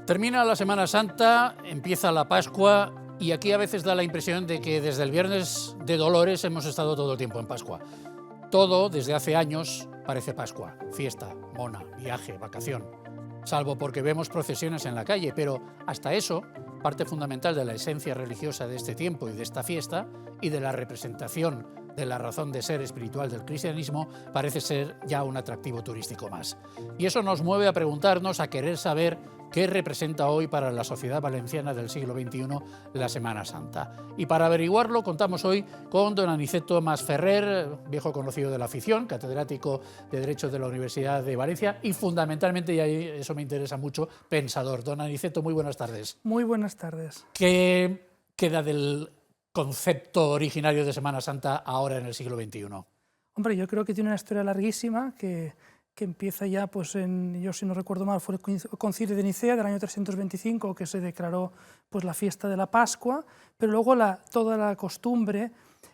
Termina la Semana Santa, empieza la Pascua y aquí a veces da la impresión de que desde el Viernes de Dolores hemos estado todo el tiempo en Pascua. Todo, desde hace años, parece Pascua, fiesta, mona, viaje, vacación. Salvo porque vemos procesiones en la calle, pero hasta eso, parte fundamental de la esencia religiosa de este tiempo y de esta fiesta y de la representación de la razón de ser espiritual del cristianismo, parece ser ya un atractivo turístico más. Y eso nos mueve a preguntarnos, a querer saber qué representa hoy para la sociedad valenciana del siglo XXI la Semana Santa. Y para averiguarlo contamos hoy con don Aniceto Masferrer, viejo conocido de la afición, catedrático de Derecho de la Universidad de Valencia y fundamentalmente, y ahí eso me interesa mucho, pensador. Don Aniceto, muy buenas tardes. Muy buenas tardes. ¿Qué queda del concepto originario de Semana Santa ahora en el siglo XXI? Hombre, yo creo que tiene una historia larguísima que empieza ya, pues yo si no recuerdo mal, fue el Concilio de Nicea del año 325, que se declaró pues, la fiesta de la Pascua, pero luego toda la costumbre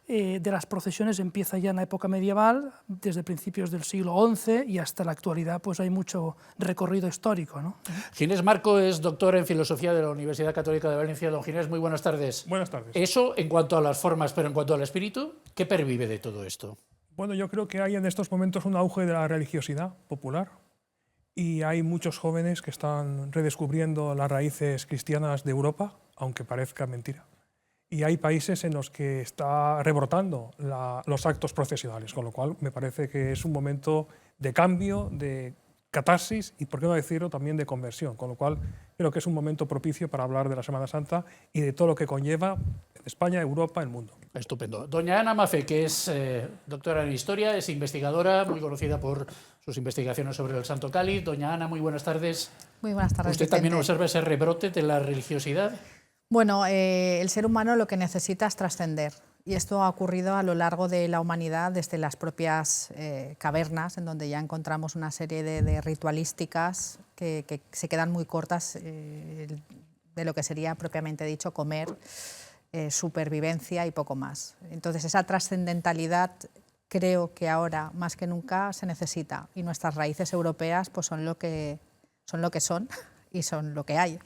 de las procesiones empieza ya en la época medieval, desde principios del siglo XI y hasta la actualidad pues hay mucho recorrido histórico, ¿no? Ginés Marco es doctor en Filosofía de la Universidad Católica de Valencia. Don Ginés, muy buenas tardes. Buenas tardes. Eso en cuanto a las formas, pero en cuanto al espíritu, ¿qué pervive de todo esto? Bueno, yo creo que hay en estos momentos un auge de la religiosidad popular y hay muchos jóvenes que están redescubriendo las raíces cristianas de Europa, aunque parezca mentira. Y hay países en los que está rebrotando los actos procesionales, con lo cual me parece que es un momento de cambio, de catarsis y, por qué no decirlo, también de conversión, con lo cual creo que es un momento propicio para hablar de la Semana Santa y de todo lo que conlleva España, Europa, el mundo. Estupendo. Doña Ana Mafe, que es doctora en Historia, es investigadora, muy conocida por sus investigaciones sobre el Santo Cáliz. Doña Ana, muy buenas tardes. Muy buenas tardes, ¿Usted Vicente. también observa ese rebrote de la religiosidad? Bueno, el ser humano lo que necesita es trascender. Y esto ha ocurrido a lo largo de la humanidad, desde las propias cavernas, en donde ya encontramos una serie de ritualísticas que se quedan muy cortas de lo que sería propiamente dicho comer, supervivencia y poco más. Entonces esa trascendentalidad creo que ahora más que nunca se necesita y nuestras raíces europeas pues son lo que son y son lo que hay.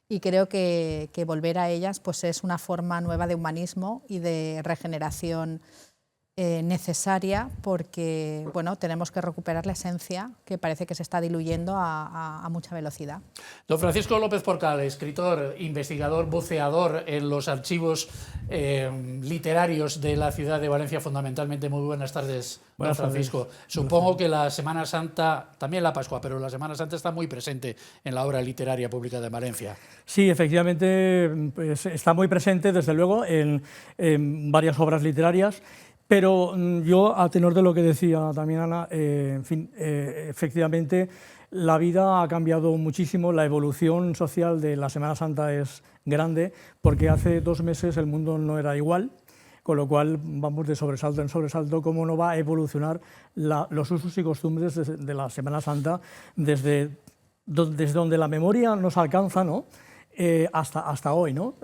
Y creo que volver a ellas pues es una forma nueva de humanismo y de regeneración necesaria porque bueno, tenemos que recuperar la esencia que parece que se está diluyendo a mucha velocidad. Don Francisco López Porcal, escritor, investigador, buceador en los archivos literarios de la ciudad de Valencia fundamentalmente. Muy buenas tardes, don Francisco. Supongo que la Semana Santa, también la Pascua, pero la Semana Santa está muy presente en la obra literaria pública de Valencia. Sí, efectivamente, pues, está muy presente, desde luego, en varias obras literarias. Pero yo, a tenor de lo que decía también Ana, en fin, efectivamente la vida ha cambiado muchísimo, la evolución social de la Semana Santa es grande, porque hace 2 meses el mundo no era igual, con lo cual vamos de sobresalto en sobresalto, cómo no va a evolucionar los usos y costumbres de la Semana Santa desde donde la memoria nos alcanza, ¿no? Hasta hoy, ¿no?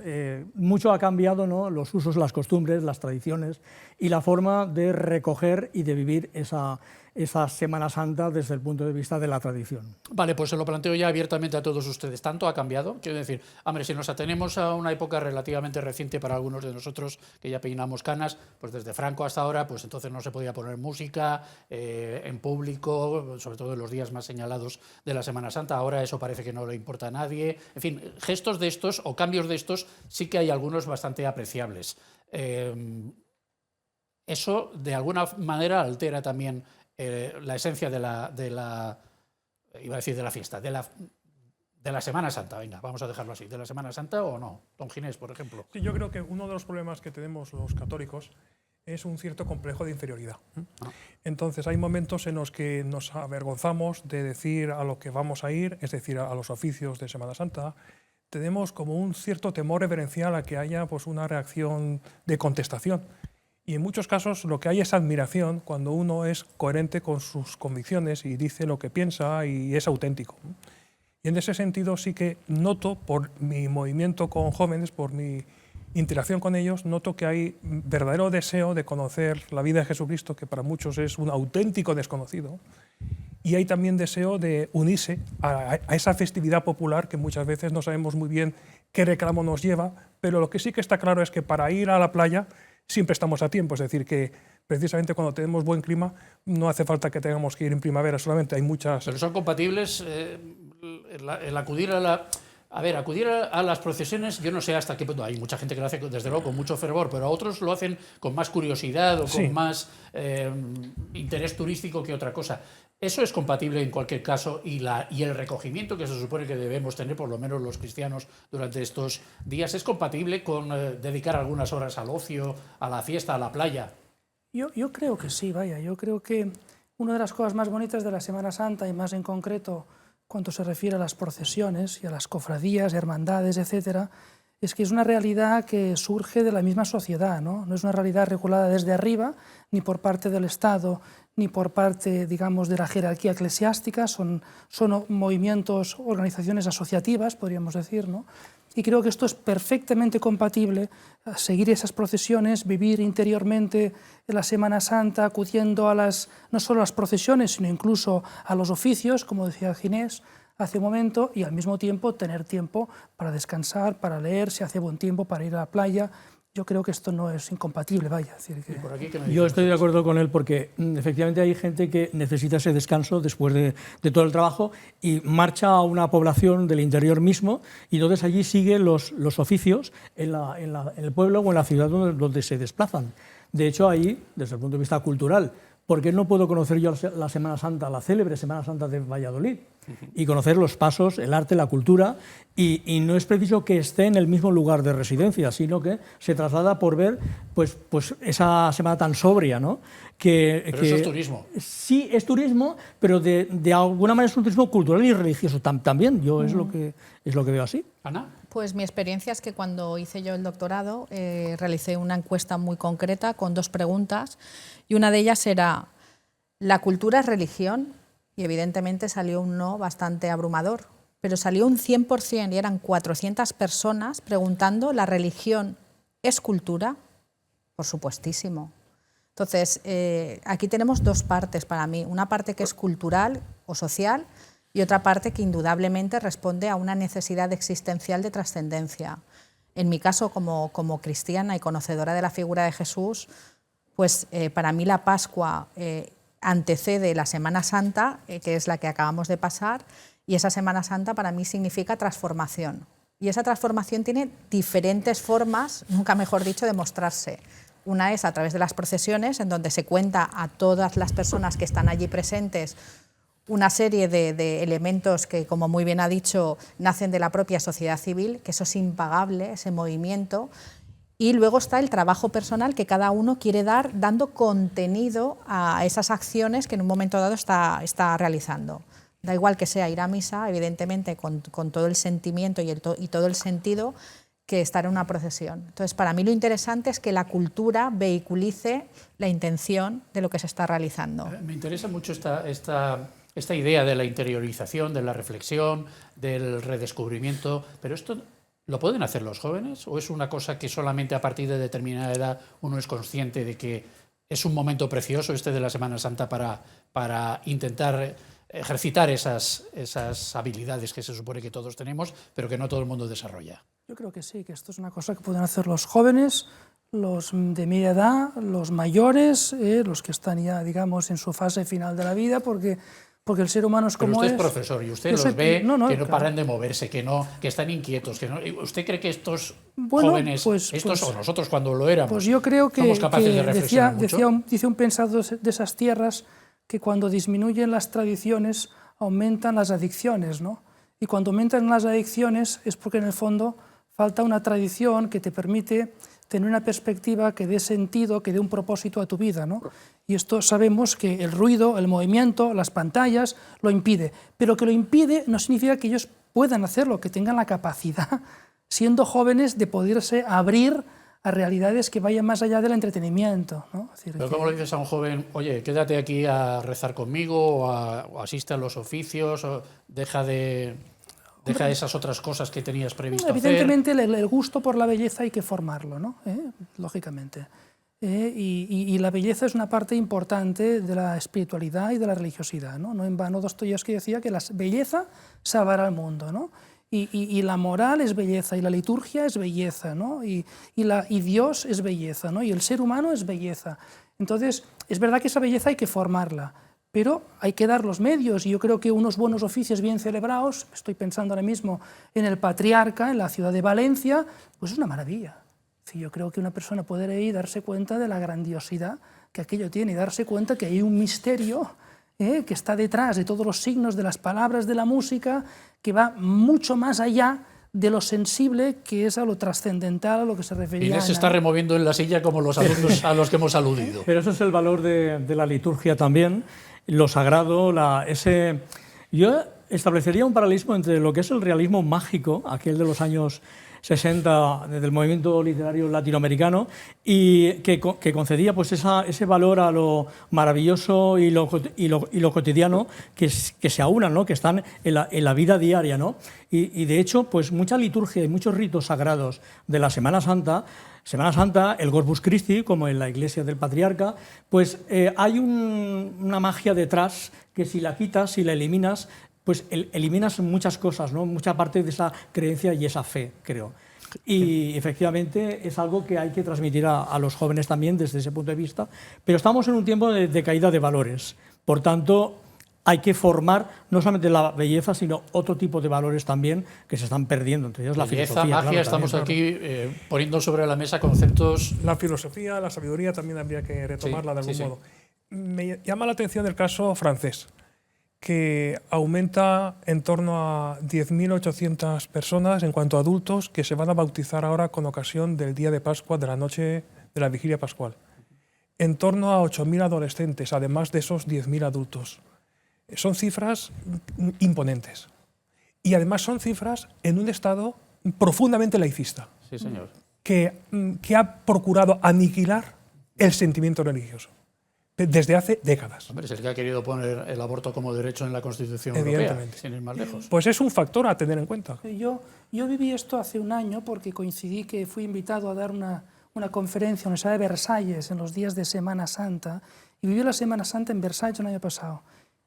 Mucho ha cambiado, ¿no? Los usos, las costumbres, las tradiciones y la forma de recoger y de vivir esa Semana Santa desde el punto de vista de la tradición. Vale, pues se lo planteo ya abiertamente a todos ustedes. ¿Tanto ha cambiado? Quiero decir, hombre, si nos atenemos a una época relativamente reciente para algunos de nosotros que ya peinamos canas, pues desde Franco hasta ahora, pues entonces no se podía poner música en público, sobre todo en los días más señalados de la Semana Santa. Ahora eso parece que no le importa a nadie. En fin, gestos de estos o cambios de estos sí que hay algunos bastante apreciables. Eso de alguna manera altera también la esencia iba a decir de la fiesta, de la Semana Santa. Venga, vamos a dejarlo así. ¿De la Semana Santa o no? Don Ginés, por ejemplo. Sí, yo creo que uno de los problemas que tenemos los católicos es un cierto complejo de inferioridad. Entonces hay momentos en los que nos avergonzamos de decir a lo que vamos a ir, es decir, a los oficios de Semana Santa. Tenemos como un cierto temor reverencial a que haya pues, una reacción de contestación. Y en muchos casos lo que hay es admiración cuando uno es coherente con sus convicciones y dice lo que piensa y es auténtico. Y en ese sentido sí que noto, por mi movimiento con jóvenes, por mi interacción con ellos, noto que hay verdadero deseo de conocer la vida de Jesucristo, que para muchos es un auténtico desconocido, y hay también deseo de unirse a esa festividad popular que muchas veces no sabemos muy bien qué reclamo nos lleva, pero lo que sí que está claro es que para ir a la playa siempre estamos a tiempo, es decir, que precisamente cuando tenemos buen clima no hace falta que tengamos que ir en primavera, solamente hay muchas... Pero son compatibles el acudir a la... A ver, acudir a las procesiones, yo no sé hasta qué punto. Hay mucha gente que lo hace, desde luego, con mucho fervor, pero a otros lo hacen con más curiosidad o con más interés turístico que otra cosa. ¿Eso es compatible en cualquier caso y el recogimiento que se supone que debemos tener, por lo menos los cristianos, durante estos días, es compatible con dedicar algunas horas al ocio, a la fiesta, a la playa? Yo creo que sí, vaya. Yo creo que una de las cosas más bonitas de la Semana Santa, y más en concreto cuando se refiere a las procesiones y a las cofradías, hermandades, etcétera, es que es una realidad que surge de la misma sociedad, ¿no? No es una realidad regulada desde arriba, ni por parte del Estado, ni por parte, digamos, de la jerarquía eclesiástica, son movimientos, organizaciones asociativas, podríamos decir, ¿no? Y creo que esto es perfectamente compatible, seguir esas procesiones, vivir interiormente en la Semana Santa, acudiendo a no solo a las procesiones, sino incluso a los oficios, como decía Ginés hace un momento, y al mismo tiempo tener tiempo para descansar, para leer, si hace buen tiempo, para ir a la playa. Yo creo que esto no es incompatible, vaya. Es decir, que... ¿Y por aquí qué me Yo dicen estoy de ustedes? acuerdo con él porque efectivamente hay gente que necesita ese descanso después de todo el trabajo y marcha a una población del interior mismo y entonces allí siguen los oficios en el pueblo o en la ciudad donde se desplazan. De hecho, ahí, desde el punto de vista cultural, ¿por qué no puedo conocer yo la Semana Santa, la célebre Semana Santa de Valladolid? Y conocer los pasos, el arte, la cultura, y no es preciso que esté en el mismo lugar de residencia, sino que se traslada por ver pues esa semana tan sobria, ¿no? Pero eso es turismo. Sí, es turismo, pero de alguna manera es un turismo cultural y religioso también. Yo es lo que veo así. Ana. Pues mi experiencia es que cuando hice yo el doctorado realicé una encuesta muy concreta con 2 preguntas y una de ellas era ¿la cultura es religión? Y evidentemente salió un no bastante abrumador, pero salió un 100% y eran 400 personas preguntando ¿la religión es cultura? Por supuestísimo. Entonces, aquí tenemos 2 partes para mí, una parte que es cultural o social y otra parte que indudablemente responde a una necesidad existencial de trascendencia. En mi caso, como cristiana y conocedora de la figura de Jesús, pues para mí la Pascua antecede la Semana Santa, que es la que acabamos de pasar, y esa Semana Santa para mí significa transformación. Y esa transformación tiene diferentes formas, nunca mejor dicho, de mostrarse. Una es a través de las procesiones, en donde se cuenta a todas las personas que están allí presentes una serie de elementos que, como muy bien ha dicho, nacen de la propia sociedad civil, que eso es impagable, ese movimiento. Y luego está el trabajo personal que cada uno quiere dar, dando contenido a esas acciones que en un momento dado está realizando. Da igual que sea ir a misa, evidentemente, con todo el sentimiento y todo el sentido, que estar en una procesión. Entonces, para mí lo interesante es que la cultura vehiculice la intención de lo que se está realizando. Me interesa mucho esta idea de la interiorización, de la reflexión, del redescubrimiento, pero esto... ¿Lo pueden hacer los jóvenes o es una cosa que solamente a partir de determinada edad uno es consciente de que es un momento precioso este de la Semana Santa para intentar ejercitar esas habilidades que se supone que todos tenemos, pero que no todo el mundo desarrolla? Yo creo que sí, que esto es una cosa que pueden hacer los jóvenes, los de media edad, los mayores, los que están ya, digamos, en su fase final de la vida, porque el ser humano es como es. Pero usted es profesor y usted los ve que no paran de moverse, que están inquietos. ¿Usted cree que estos jóvenes, o nosotros cuando lo éramos, pues yo creo que, somos capaces de reflexionar mucho? Dice un pensador de esas tierras que cuando disminuyen las tradiciones aumentan las adicciones, ¿no? Y cuando aumentan las adicciones es porque en el fondo falta una tradición que te permite tener una perspectiva que dé sentido, que dé un propósito a tu vida, ¿no? Y esto sabemos que el ruido, el movimiento, las pantallas lo impide, pero que lo impide no significa que ellos puedan hacerlo, que tengan la capacidad, siendo jóvenes, de poderse abrir a realidades que vayan más allá del entretenimiento, ¿no? Es decir, pero ¿cómo le dices a un joven, oye, quédate aquí a rezar conmigo, o asiste a los oficios, o deja esas otras cosas que tenías previsto hacer? Evidentemente el gusto por la belleza hay que formarlo, ¿no? Lógicamente. y la belleza es una parte importante de la espiritualidad y de la religiosidad, ¿no? No en vano Dostoyevsky decía que la belleza salvará al mundo, ¿no? Y la moral es belleza, y la liturgia es belleza, ¿no? y Dios es belleza, ¿no? Y el ser humano es belleza. Entonces, es verdad que esa belleza hay que formarla, pero hay que dar los medios, y yo creo que unos buenos oficios bien celebrados, estoy pensando ahora mismo en el Patriarca, en la ciudad de Valencia, pues es una maravilla. Sí, yo creo que una persona puede ir y darse cuenta de la grandiosidad que aquello tiene, y darse cuenta que hay un misterio que está detrás de todos los signos, de las palabras, de la música, que va mucho más allá de lo sensible, que es a lo trascendental, a lo que se refería. Inés se está removiendo en la silla como los alumnos a los que hemos aludido. Pero eso es el valor de la liturgia también, lo sagrado, Yo establecería un paralelismo entre lo que es el realismo mágico, aquel de los años 60 del movimiento literario latinoamericano, y que concedía pues ese valor a lo maravilloso y lo cotidiano que se aunan, ¿no? Que están en la vida diaria, ¿no? Y de hecho, pues mucha liturgia y muchos ritos sagrados de la Semana Santa, el Corpus Christi, como en la iglesia del Patriarca, pues hay una magia detrás que si la quitas, si la eliminas, pues eliminas muchas cosas, ¿no? Mucha parte de esa creencia y esa fe, creo. Y efectivamente es algo que hay que transmitir a los jóvenes también desde ese punto de vista, pero estamos en un tiempo de caída de valores. Por tanto, hay que formar no solamente la belleza, sino otro tipo de valores también que se están perdiendo. Entre ellos la Belleza, filosofía. magia, Claro, estamos también, aquí poniendo sobre la mesa conceptos. La filosofía, la sabiduría también habría que retomarla de algún modo. Me llama la atención el caso francés, que aumenta en torno a 10.800 personas en cuanto a adultos que se van a bautizar ahora con ocasión del día de Pascua, de la noche de la vigilia pascual. En torno a 8.000 adolescentes, además de esos 10.000 adultos. Son cifras imponentes. Y además son cifras en un Estado profundamente laicista, Sí, señor. que ha procurado aniquilar el sentimiento religioso desde hace décadas. Hombre, es el que ha querido poner el aborto como derecho en la Constitución Europea, Evidentemente. sin ir más lejos. Pues es un factor a tener en cuenta. Yo viví esto hace un año porque coincidí que fui invitado a dar una conferencia en la Universidad de Versalles en los días de Semana Santa, y viví la Semana Santa en Versalles el año pasado.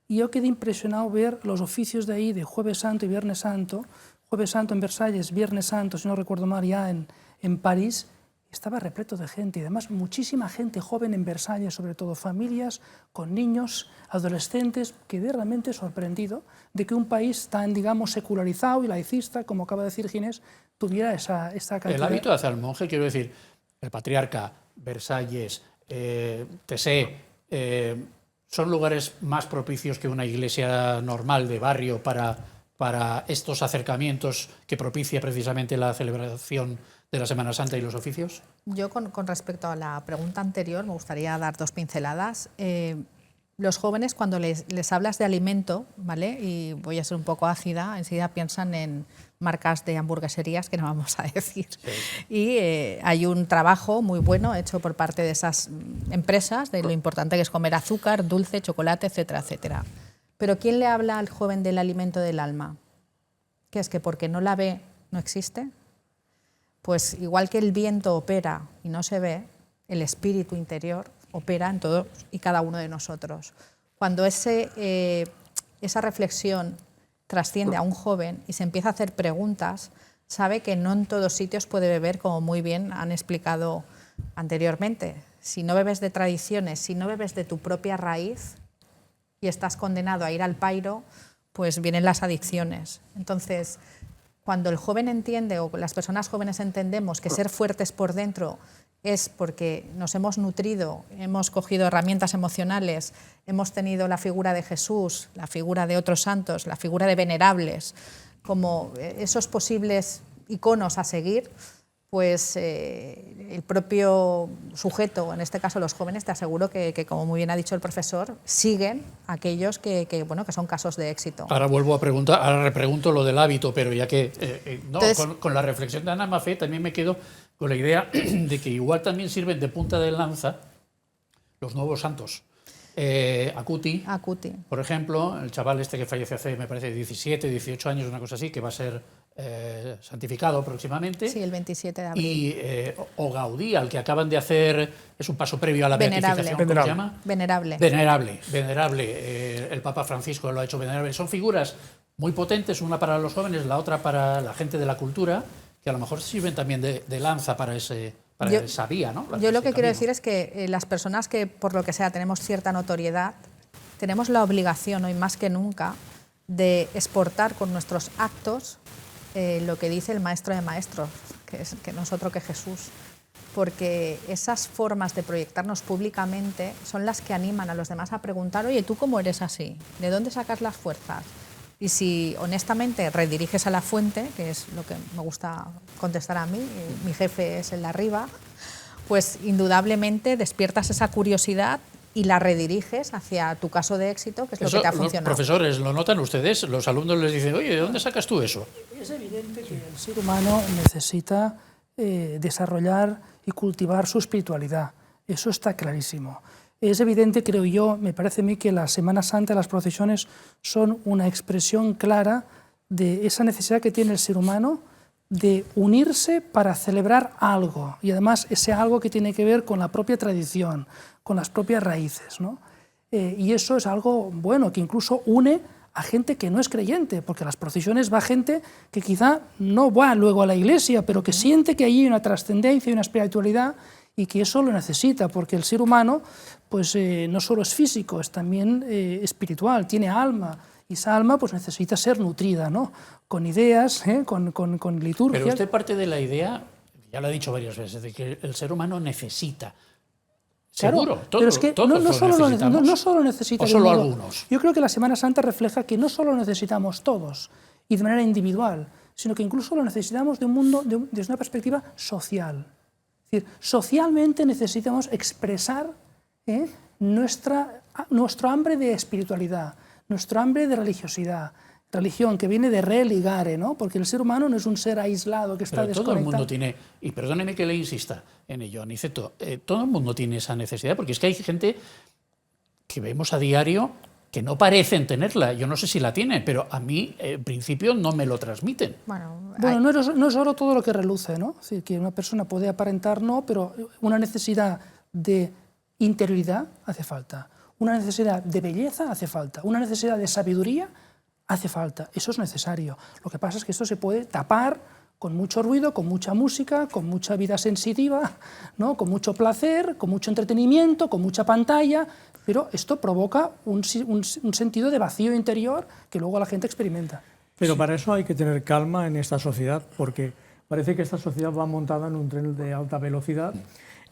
Y yo quedé impresionado ver los oficios de ahí de Jueves Santo y Viernes Santo. Jueves Santo en Versalles, Viernes Santo, si no recuerdo mal, ya en París. Estaba repleto de gente, y además muchísima gente joven en Versalles, sobre todo familias con niños, adolescentes. Quedé realmente sorprendido de que un país tan, digamos, secularizado y laicista, como acaba de decir Ginés, tuviera esa cantidad. El hábito hacia el monje, quiero decir, el Patriarca, Versalles, Tessé, son lugares más propicios que una iglesia normal de barrio para estos acercamientos que propicia precisamente la celebración de la Semana Santa y los oficios. Yo, con respecto a la pregunta anterior, me gustaría dar dos pinceladas. Los jóvenes, cuando les hablas de alimento, ¿vale? Y voy a ser un poco ácida, enseguida piensan en marcas de hamburgueserías que no vamos a decir. Sí. Y hay un trabajo muy bueno hecho por parte de esas empresas de lo importante que es comer azúcar, dulce, chocolate, etcétera, etcétera. Pero ¿quién le habla al joven del alimento del alma? ¿Qué es que porque no la ve no existe? Pues igual que el viento opera y no se ve, el espíritu interior opera en todos y cada uno de nosotros. Cuando esa reflexión trasciende a un joven y se empieza a hacer preguntas, sabe que no en todos sitios puede beber, como muy bien han explicado anteriormente. Si no bebes de tradiciones, si no bebes de tu propia raíz y estás condenado a ir al pairo, pues vienen las adicciones. Entonces, cuando el joven entiende, o las personas jóvenes entendemos que ser fuertes por dentro es porque nos hemos nutrido, hemos cogido herramientas emocionales, hemos tenido la figura de Jesús, la figura de otros santos, la figura de venerables, como esos posibles iconos a seguir, pues el propio sujeto, en este caso los jóvenes, te aseguro que, como muy bien ha dicho el profesor, siguen aquellos que son casos de éxito. Ahora vuelvo a preguntar, ahora repregunto lo del hábito, pero ya que entonces, con la reflexión de Ana Mafé también me quedo con la idea de que igual también sirven de punta de lanza los nuevos santos. Acuti, por ejemplo, el chaval este que falleció hace, me parece, 17, 18 años, una cosa así, que va a ser santificado próximamente. Sí, el 27 de abril. Y o Gaudí, al que acaban de hacer, es un paso previo a la beatificación, ¿cómo se llama? Venerable. Venerable. El Papa Francisco lo ha hecho venerable. Son figuras muy potentes, una para los jóvenes, la otra para la gente de la cultura, que a lo mejor sirven también de lanza para esa vía, ¿no? Yo lo que quiero decir es que las personas que, por lo que sea, tenemos cierta notoriedad, tenemos la obligación, hoy más que nunca, de exportar con nuestros actos lo que dice el maestro de maestros, que no es otro que Jesús. Porque esas formas de proyectarnos públicamente son las que animan a los demás a preguntar, oye, ¿tú cómo eres así? ¿De dónde sacas las fuerzas? Y si honestamente rediriges a la fuente, que es lo que me gusta contestar a mí, mi jefe es el de arriba, pues indudablemente despiertas esa curiosidad y la rediriges hacia tu caso de éxito, que es lo que te ha funcionado. Los profesores, ¿lo notan ustedes? Los alumnos les dicen, oye, ¿de dónde sacas tú eso? Es evidente que el ser humano necesita desarrollar y cultivar su espiritualidad. Eso está clarísimo. Es evidente, creo yo, me parece a mí que la Semana Santa, las procesiones son una expresión clara de esa necesidad que tiene el ser humano de unirse para celebrar algo, y además ese algo que tiene que ver con la propia tradición, con las propias raíces, ¿no? Y eso es algo bueno, que incluso une a gente que no es creyente, porque a las procesiones va gente que quizá no va luego a la iglesia, pero que siente que allí hay una trascendencia y una espiritualidad, y que eso lo necesita, porque el ser humano pues, no solo es físico, es también espiritual, tiene alma, y esa alma pues, necesita ser nutrida, ¿no? Con ideas, con liturgias. Pero usted parte de la idea, ya lo he dicho varias veces, de que el ser humano necesita. Seguro, claro, pero es que no solo necesita o solo algunos. Yo creo que la Semana Santa refleja que no solo lo necesitamos todos y de manera individual, sino que incluso lo necesitamos de un mundo desde una perspectiva social. Es decir, socialmente necesitamos expresar nuestro hambre de espiritualidad, nuestro hambre de religiosidad. Religión que viene de religare, ¿no? Porque el ser humano no es un ser aislado que está desconectado. Todo el mundo tiene, y perdóneme que le insista en ello, Aniceto, todo el mundo tiene esa necesidad, porque es que hay gente que vemos a diario que no parecen tenerla. Yo no sé si la tienen, pero a mí, en principio, no me lo transmiten. Bueno, no es oro todo lo que reluce, ¿no? Es decir, que una persona puede aparentar no, pero una necesidad de interioridad hace falta, una necesidad de belleza hace falta, una necesidad de sabiduría hace falta, eso es necesario. Lo que pasa es que esto se puede tapar con mucho ruido, con mucha música, con mucha vida sensitiva, ¿no? Con mucho placer, con mucho entretenimiento, con mucha pantalla, pero esto provoca un sentido de vacío interior que luego la gente experimenta. Pero para eso hay que tener calma en esta sociedad, porque parece que esta sociedad va montada en un tren de alta velocidad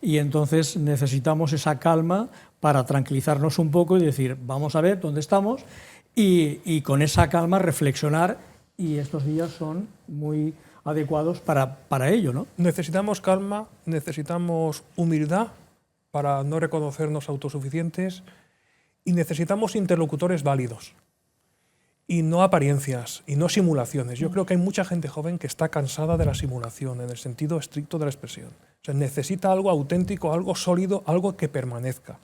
y entonces necesitamos esa calma para tranquilizarnos un poco y decir, vamos a ver dónde estamos, y con esa calma reflexionar, y estos días son muy adecuados para ello, ¿no? Necesitamos calma, necesitamos humildad para no reconocernos autosuficientes y necesitamos interlocutores válidos y no apariencias y no simulaciones. Yo creo que hay mucha gente joven que está cansada de la simulación en el sentido estricto de la expresión. O sea, necesita algo auténtico, algo sólido, algo que permanezca.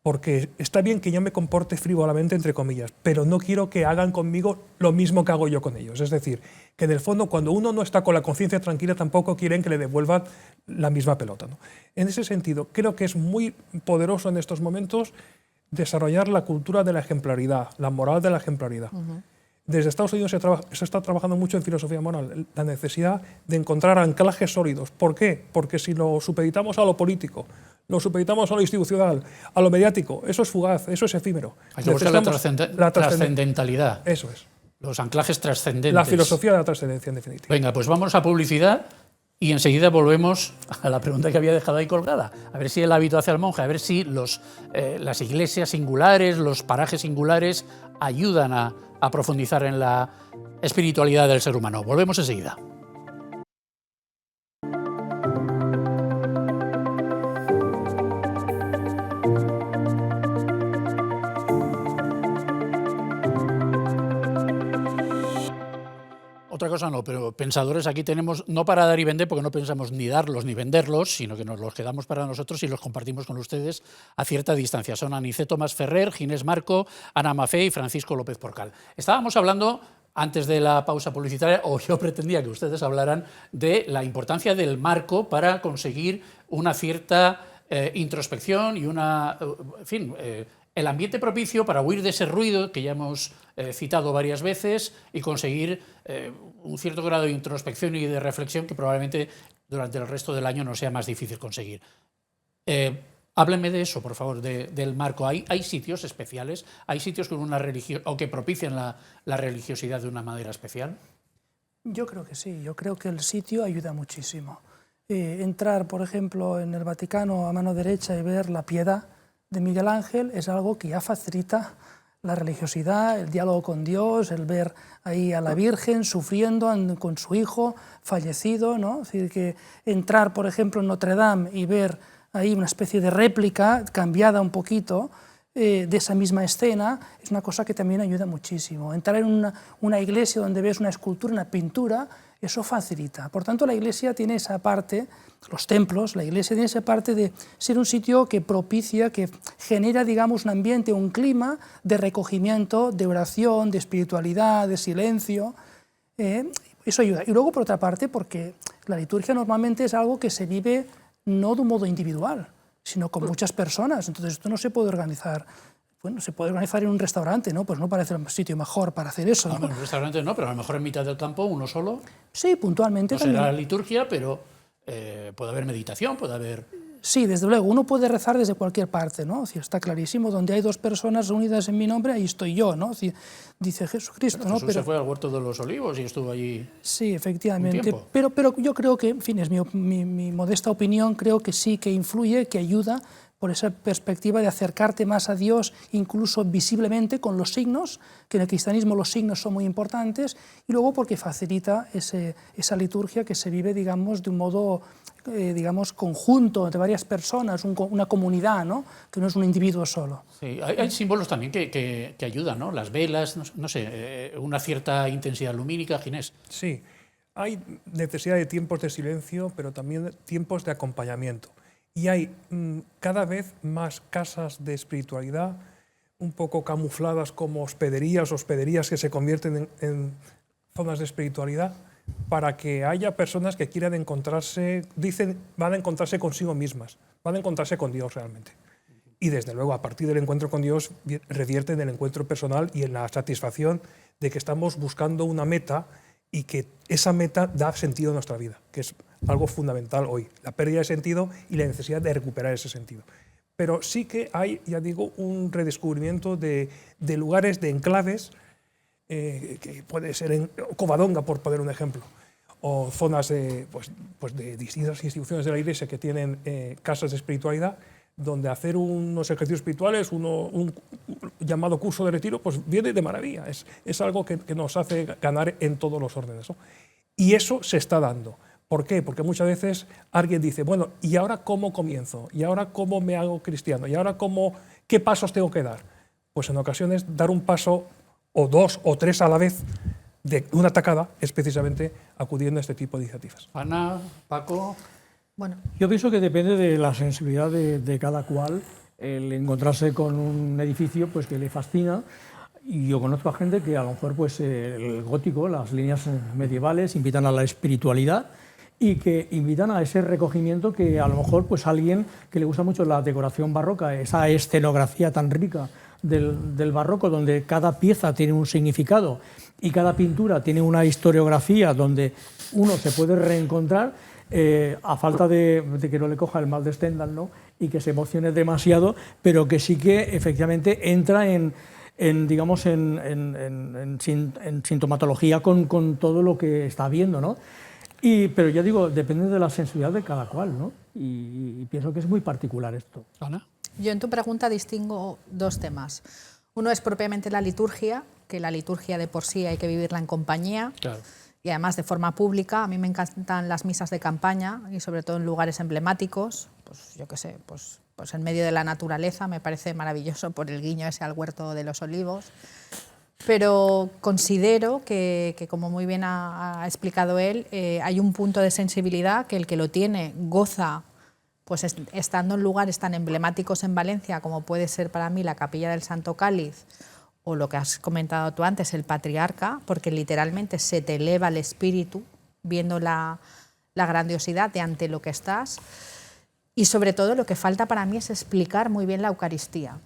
Porque está bien que yo me comporte frívolamente, entre comillas, pero no quiero que hagan conmigo lo mismo que hago yo con ellos. Es decir, que en el fondo cuando uno no está con la conciencia tranquila tampoco quieren que le devuelvan la misma pelota, ¿no? En ese sentido, creo que es muy poderoso en estos momentos desarrollar la cultura de la ejemplaridad, la moral de la ejemplaridad. Desde Estados Unidos se está trabajando mucho en filosofía moral, la necesidad de encontrar anclajes sólidos. ¿Por qué? Porque si lo supeditamos a lo político, lo supeditamos a lo institucional, a lo mediático, eso es fugaz, eso es efímero. Hay que buscar la trascendentalidad. Eso es. Los anclajes trascendentes. La filosofía de la trascendencia, en definitiva. Venga, pues vamos a publicidad y enseguida volvemos a la pregunta que había dejado ahí colgada. A ver si el hábito hace al monje, a ver si las iglesias singulares, los parajes singulares ayudan a profundizar en la espiritualidad del ser humano. Volvemos enseguida. Otra cosa no, pero pensadores aquí tenemos, no para dar y vender, porque no pensamos ni darlos ni venderlos, sino que nos los quedamos para nosotros y los compartimos con ustedes a cierta distancia. Son Aniceto Mas Ferrer, Ginés Marco, Ana Mafé y Francisco López Porcal. Estábamos hablando antes de la pausa publicitaria, o yo pretendía que ustedes hablaran de la importancia del marco para conseguir una cierta introspección y en fin, el ambiente propicio para huir de ese ruido que ya hemos citado varias veces y conseguir un cierto grado de introspección y de reflexión que probablemente durante el resto del año no sea más difícil conseguir. Háblenme de eso, por favor, del marco. ¿Hay sitios especiales? ¿Hay sitios con una religión o que propician la religiosidad de una manera especial? Yo creo que sí, yo creo que el sitio ayuda muchísimo. Entrar, por ejemplo, en el Vaticano a mano derecha y ver la Piedad de Miguel Ángel es algo que ya facilita la religiosidad, el diálogo con Dios, el ver ahí a la Virgen sufriendo con su hijo fallecido, ¿no? Es decir, que entrar, por ejemplo, en Notre Dame y ver ahí una especie de réplica cambiada un poquito de esa misma escena es una cosa que también ayuda muchísimo. Entrar en una iglesia donde ves una escultura, una pintura, eso facilita. Por tanto, la iglesia tiene esa parte, los templos, la iglesia tiene esa parte de ser un sitio que propicia, que genera, digamos, un ambiente, un clima de recogimiento, de oración, de espiritualidad, de silencio. Eso ayuda. Y luego, por otra parte, porque la liturgia normalmente es algo que se vive no de un modo individual, sino con muchas personas. Entonces esto no se puede organizar. Bueno, se puede organizar en un restaurante, ¿no? Pues no parece el sitio mejor para hacer eso. En un restaurante no, pero a lo mejor en mitad del campo, uno solo. Sí, puntualmente no también. Será la liturgia, pero puede haber meditación, puede haber... Sí, desde luego, uno puede rezar desde cualquier parte, ¿no? Es decir, está clarísimo, donde hay dos personas reunidas en mi nombre, ahí estoy yo, ¿no? Es decir, dice Jesucristo, Jesús, ¿no? Pero se fue al Huerto de los Olivos y estuvo allí. Sí, efectivamente, un pero yo creo que, en fin, es mi modesta opinión, creo que sí que influye, que ayuda por esa perspectiva de acercarte más a Dios, incluso visiblemente con los signos, que en el cristianismo los signos son muy importantes, y luego porque facilita esa liturgia que se vive, digamos, de un modo, digamos, conjunto, entre varias personas, una comunidad, ¿no? Que no es un individuo solo. Sí, hay símbolos también que ayudan, ¿no? Las velas, no sé, una cierta intensidad lumínica, Ginés. Sí, hay necesidad de tiempos de silencio, pero también tiempos de acompañamiento. Y hay cada vez más casas de espiritualidad, un poco camufladas como hospederías que se convierten en zonas de espiritualidad, para que haya personas que quieran encontrarse, dicen, van a encontrarse consigo mismas, van a encontrarse con Dios realmente. Y desde luego, a partir del encuentro con Dios, revierte en el encuentro personal y en la satisfacción de que estamos buscando una meta y que esa meta da sentido a nuestra vida, que es algo fundamental hoy, la pérdida de sentido y la necesidad de recuperar ese sentido. Pero sí que hay, ya digo, un redescubrimiento de lugares, de enclaves, que puede ser en Covadonga, por poner un ejemplo, o zonas de distintas instituciones de la Iglesia que tienen casas de espiritualidad, donde hacer unos ejercicios espirituales, un llamado curso de retiro, pues viene de maravilla. Es algo que nos hace ganar en todos los órdenes, ¿no? Y eso se está dando. ¿Por qué? Porque muchas veces alguien dice, bueno, ¿y ahora cómo comienzo? ¿Y ahora cómo me hago cristiano? ¿Y ahora qué pasos tengo que dar? Pues en ocasiones dar un paso, o dos o tres a la vez, de una tacada, es precisamente acudiendo a este tipo de iniciativas. Ana, Paco... Bueno. Yo pienso que depende de la sensibilidad de cada cual, el encontrarse con un edificio pues, que le fascina. Y yo conozco a gente que a lo mejor pues, el gótico, las líneas medievales, invitan a la espiritualidad y que invitan a ese recogimiento que a lo mejor pues, alguien que le gusta mucho la decoración barroca, esa escenografía tan rica del barroco, donde cada pieza tiene un significado y cada pintura tiene una historiografía donde uno se puede reencontrar, a falta de que no le coja el mal de Stendhal, ¿no? Y que se emocione demasiado, pero que sí que efectivamente entra en sintomatología con todo lo que está viendo, ¿no? Pero ya digo, depende de la sensibilidad de cada cual, ¿no? Y pienso que es muy particular esto. Ana. Yo en tu pregunta distingo dos temas. Uno es propiamente la liturgia, que la liturgia de por sí hay que vivirla en compañía. Claro. Y además de forma pública. A mí me encantan las misas de campaña y sobre todo en lugares emblemáticos, pues yo qué sé, pues en medio de la naturaleza, me parece maravilloso por el guiño ese al Huerto de los Olivos. Pero considero que como muy bien ha explicado él, hay un punto de sensibilidad que el que lo tiene goza, pues estando en lugares tan emblemáticos en Valencia como puede ser para mí la Capilla del Santo Cáliz, o lo que has comentado tú antes, el patriarca, porque literalmente se te eleva el espíritu viendo la grandiosidad de ante lo que estás. Y sobre todo lo que falta para mí es explicar muy bien la Eucaristía.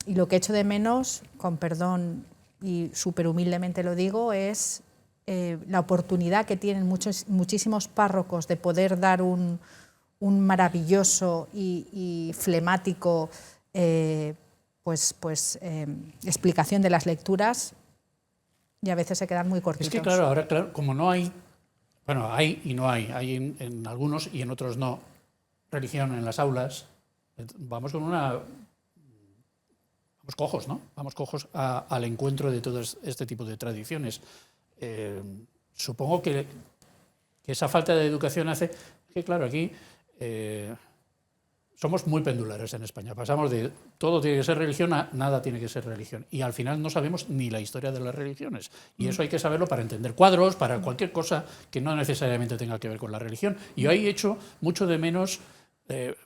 Y lo que echo de menos, con perdón y súper humildemente lo digo, es la oportunidad que tienen muchísimos párrocos de poder dar un maravilloso y flemático explicación de las lecturas, y a veces se quedan muy cortitos. Es que claro, ahora claro, como no hay, bueno, hay y no hay en algunos y en otros no, religión en las aulas, vamos con vamos cojos, ¿no? Vamos cojos al encuentro de todo este tipo de tradiciones. Supongo que esa falta de educación hace que, claro, aquí somos muy pendulares en España. Pasamos de todo tiene que ser religión a nada tiene que ser religión. Y al final no sabemos ni la historia de las religiones. Y eso hay que saberlo para entender cuadros, para cualquier cosa que no necesariamente tenga que ver con la religión. Y yo ahí echo mucho de menos,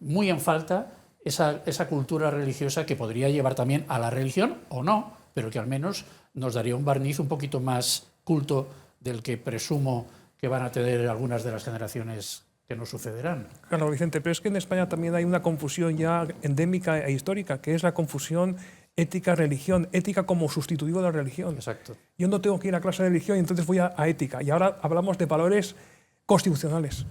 muy en falta, esa cultura religiosa que podría llevar también a la religión o no, pero que al menos nos daría un barniz un poquito más culto del que presumo que van a tener algunas de las generaciones que nos sucederán. Claro, Vicente, pero es que en España también hay una confusión ya endémica e histórica, que es la confusión ética-religión, ética como sustitutivo de la religión. Exacto. Yo no tengo que ir a clase de religión y entonces voy a ética. Y ahora hablamos de valores constitucionales.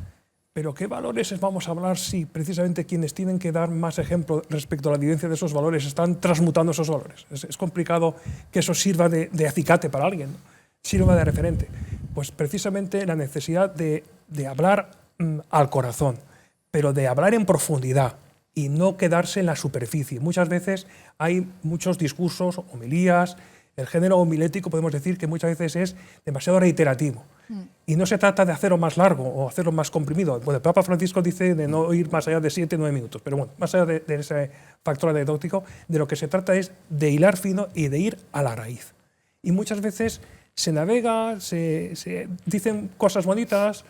Pero ¿qué valores vamos a hablar si precisamente quienes tienen que dar más ejemplo respecto a la vivencia de esos valores están transmutando esos valores? Es complicado que eso sirva de acicate para alguien, ¿no? Sirva de referente. Pues precisamente la necesidad de hablar al corazón, pero de hablar en profundidad y no quedarse en la superficie. Muchas veces hay muchos discursos, homilías, el género homilético podemos decir que muchas veces es demasiado reiterativo. Y no se trata de hacerlo más largo o hacerlo más comprimido. Bueno, el Papa Francisco dice de no ir más allá de 7 o 9 minutos, pero bueno, más allá de ese factor anecdótico, de lo que se trata es de hilar fino y de ir a la raíz. Y muchas veces se navega, se dicen cosas bonitas,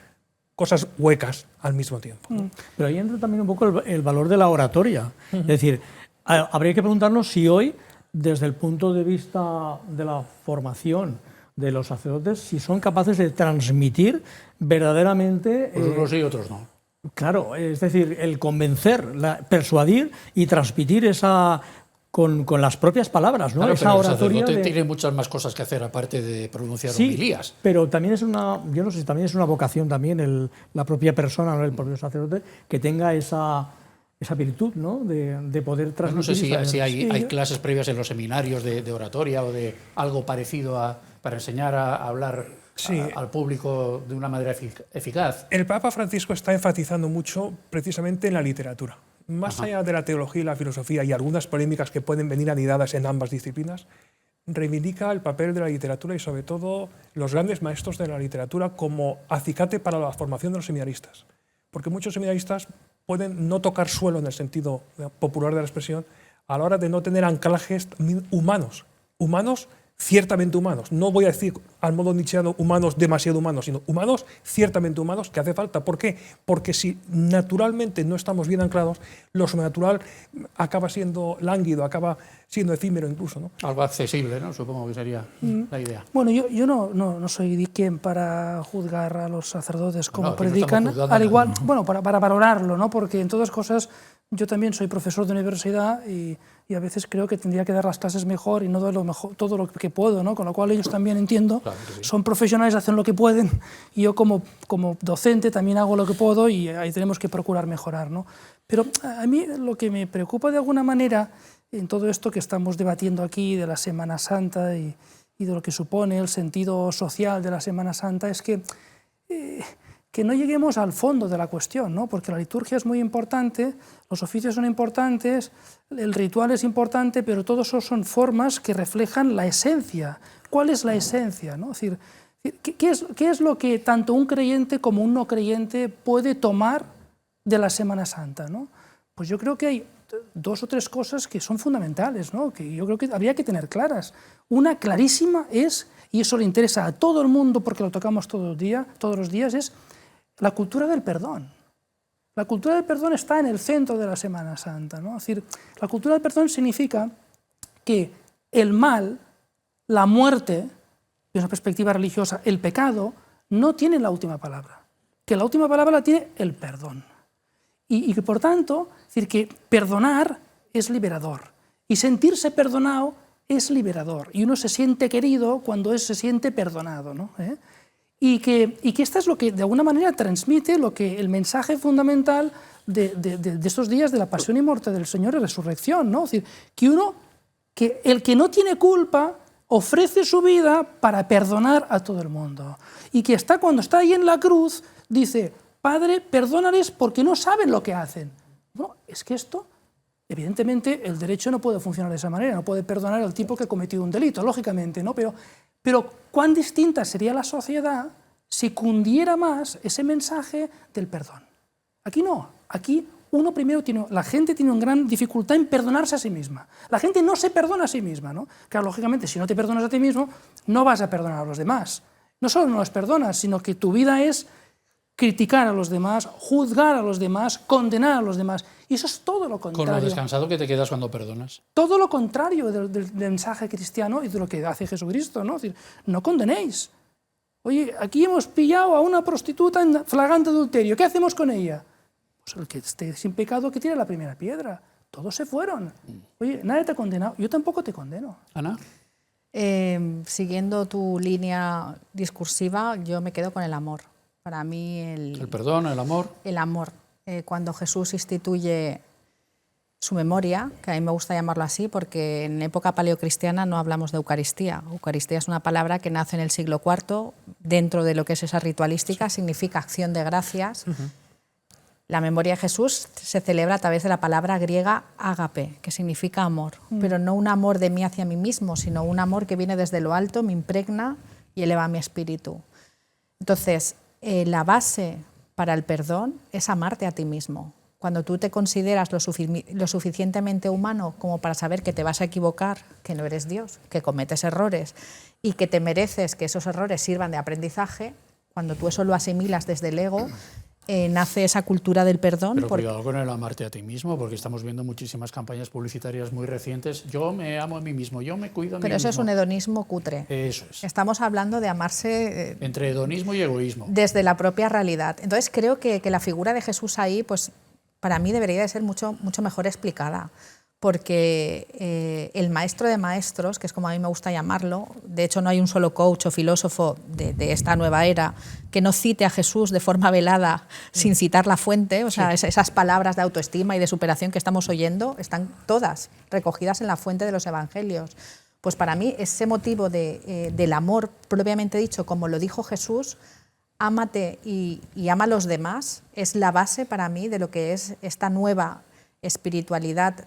cosas huecas al mismo tiempo, ¿no? Pero ahí entra también un poco el valor de la oratoria. Es decir, habría que preguntarnos si hoy, desde el punto de vista de la formación de los sacerdotes, si son capaces de transmitir verdaderamente... Unos sí y otros no. Claro, es decir, el convencer, persuadir y transmitir esa... Con las propias palabras, ¿no? Claro, Esa pero el oratoria sacerdote tiene muchas más cosas que hacer aparte de pronunciar sí, homilías. pero también es una, yo no sé, también es una vocación también la propia persona, ¿no? El propio sacerdote, que tenga esa virtud, ¿no? De poder transmitir. No sé si hay clases previas en los seminarios de oratoria o de algo parecido para enseñar a hablar al público de una manera eficaz. El Papa Francisco está enfatizando mucho precisamente en la literatura. Más allá de la teología y la filosofía y algunas polémicas que pueden venir anidadas en ambas disciplinas, reivindica el papel de la literatura y sobre todo los grandes maestros de la literatura como acicate para la formación de los seminaristas. Porque muchos seminaristas pueden no tocar suelo en el sentido popular de la expresión a la hora de no tener anclajes humanos, ciertamente humanos. No voy a decir al modo nietzscheano humanos demasiado humanos, sino humanos ciertamente humanos que hace falta. ¿Por qué? Porque si naturalmente no estamos bien anclados, lo sobrenatural acaba siendo lánguido, acaba siendo efímero incluso, ¿no? Algo accesible, ¿no? Supongo que sería la idea. Bueno, yo no soy quien para juzgar a los sacerdotes como No, predican, no al igual, bueno, para valorarlo, ¿no? Porque en todas cosas yo también soy profesor de universidad y a veces creo que tendría que dar las clases mejor y no doy todo lo que puedo, ¿no? Con lo cual ellos también entiendo, Claro que sí. son profesionales, hacen lo que pueden y yo como docente también hago lo que puedo y ahí tenemos que procurar mejorar, ¿no? Pero a mí lo que me preocupa de alguna manera en todo esto que estamos debatiendo aquí de la Semana Santa y de lo que supone el sentido social de la Semana Santa es que no lleguemos al fondo de la cuestión, ¿no? Porque la liturgia es muy importante, los oficios son importantes, el ritual es importante, pero todo eso son formas que reflejan la esencia. ¿Cuál es la esencia, ¿no? Es decir, ¿qué es lo que tanto un creyente como un no creyente puede tomar de la Semana Santa, ¿no? Pues yo creo que hay 2 o 3 cosas que son fundamentales, ¿no? Que yo creo que habría que tener claras. Una clarísima es, y eso le interesa a todo el mundo porque lo tocamos todos los días, es la cultura del perdón. La cultura del perdón está en el centro de la Semana Santa, ¿no? Es decir, la cultura del perdón significa que el mal la muerte, desde una perspectiva religiosa, el pecado, no tiene la última palabra, que la última palabra la tiene el perdón. Y que, por tanto, es decir, que perdonar es liberador, y sentirse perdonado es liberador, y uno se siente querido cuando se siente perdonado, ¿no? Y que esto es lo que, de alguna manera, transmite lo que el mensaje fundamental de estos días de la pasión y muerte del Señor y resurrección, ¿no? Es decir, que el que no tiene culpa ofrece su vida para perdonar a todo el mundo. Y que cuando está ahí en la cruz, dice, Padre, perdónales porque no saben lo que hacen. Bueno, es que esto, evidentemente, el derecho no puede funcionar de esa manera, no puede perdonar al tipo que ha cometido un delito, lógicamente, ¿no? Pero cuán distinta sería la sociedad si cundiera más ese mensaje del perdón. Aquí no, aquí la gente tiene una gran dificultad en perdonarse a sí misma. La gente no se perdona a sí misma, ¿no? Claro, lógicamente, si no te perdonas a ti mismo, no vas a perdonar a los demás. No solo no los perdonas, sino que tu vida es criticar a los demás, juzgar a los demás, condenar a los demás. Y eso es todo lo contrario. Con lo descansado que te quedas cuando perdonas. Todo lo contrario del mensaje cristiano y de lo que hace Jesucristo, ¿no? Es decir, no condenéis. Oye, aquí hemos pillado a una prostituta en flagrante adulterio. ¿Qué hacemos con ella? Pues el que esté sin pecado que tire la primera piedra. Todos se fueron. Oye, nadie te ha condenado. Yo tampoco te condeno. Ana. Siguiendo tu línea discursiva, yo me quedo con el amor. Para mí el perdón, el amor. El amor. Cuando Jesús instituye su memoria, que a mí me gusta llamarlo así, porque en época paleocristiana no hablamos de Eucaristía. Eucaristía es una palabra que nace en el siglo IV, dentro de lo que es esa ritualística, significa acción de gracias. La memoria de Jesús se celebra a través de la palabra griega ágape, que significa amor, pero no un amor de mí hacia mí mismo, sino un amor que viene desde lo alto, me impregna y eleva mi espíritu. Entonces, la base para el perdón es amarte a ti mismo. Cuando tú te consideras lo suficientemente humano como para saber que te vas a equivocar, que no eres Dios, que cometes errores y que te mereces que esos errores sirvan de aprendizaje, cuando tú eso lo asimilas desde el ego, nace esa cultura del perdón. Pero cuidado con el amarte a ti mismo, porque estamos viendo muchísimas campañas publicitarias muy recientes. Yo me amo a mí mismo, yo me cuido a mí mismo. Pero eso es un hedonismo cutre. Eso es. Estamos hablando de amarse... entre hedonismo y egoísmo. Desde la propia realidad. Entonces creo que la figura de Jesús ahí, pues para mí debería de ser mucho mejor explicada. Porque el maestro de maestros, que es como a mí me gusta llamarlo, de hecho no hay un solo coach o filósofo de esta nueva era que no cite a Jesús de forma velada sin citar la fuente, o sea, esas palabras de autoestima y de superación que estamos oyendo están todas recogidas en la fuente de los evangelios. Pues para mí ese motivo del amor propiamente dicho, como lo dijo Jesús, ámate y ama a los demás, es la base para mí de lo que es esta nueva espiritualidad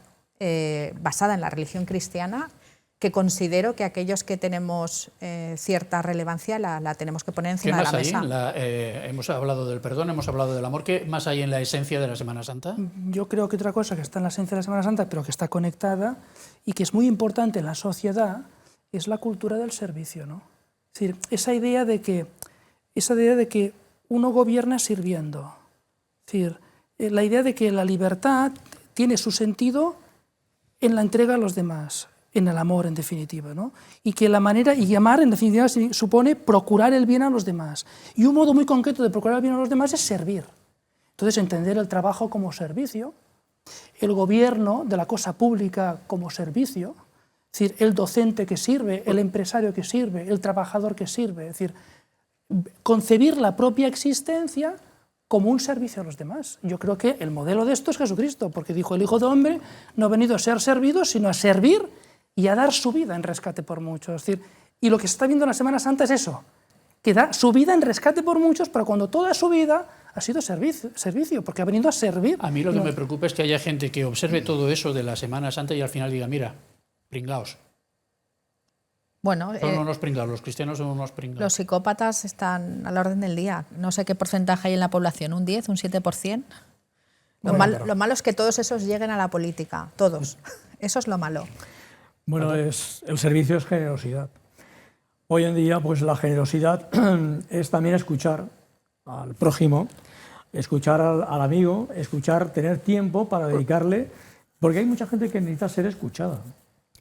basada en la religión cristiana, que considero que aquellos que tenemos cierta relevancia la tenemos que poner encima de la mesa. Hemos hablado del perdón, hemos hablado del amor. ¿Qué más hay en la esencia de la Semana Santa? Yo creo que otra cosa que está en la esencia de la Semana Santa, pero que está conectada y que es muy importante en la sociedad, es la cultura del servicio, ¿no? Es decir, esa idea de que uno gobierna sirviendo. Es decir, la idea de que la libertad tiene su sentido en la entrega a los demás, en el amor, en definitiva, ¿no? Y que la manera, y amar, en definitiva, supone procurar el bien a los demás. Y un modo muy concreto de procurar el bien a los demás es servir. Entonces, entender el trabajo como servicio, el gobierno de la cosa pública como servicio, es decir, el docente que sirve, el empresario que sirve, el trabajador que sirve, es decir, concebir la propia existencia como un servicio a los demás. Yo creo que el modelo de esto es Jesucristo, porque dijo, el Hijo del Hombre no ha venido a ser servido, sino a servir y a dar su vida en rescate por muchos. Es decir, y lo que se está viendo en la Semana Santa es eso, que da su vida en rescate por muchos, pero cuando toda su vida ha sido servicio, porque ha venido a servir. A mí lo que me preocupa es que haya gente que observe todo eso de la Semana Santa y al final diga, mira, pringaos. Bueno, son unos pringados, los cristianos son unos pringados. Los psicópatas están a la orden del día. No sé qué porcentaje hay en la población, un 10, un 7%. Lo malo es que todos esos lleguen a la política, todos. Eso es lo malo. Bueno, el servicio es generosidad. Hoy en día, pues la generosidad es también escuchar al prójimo, escuchar al amigo, tener tiempo para dedicarle, porque hay mucha gente que necesita ser escuchada.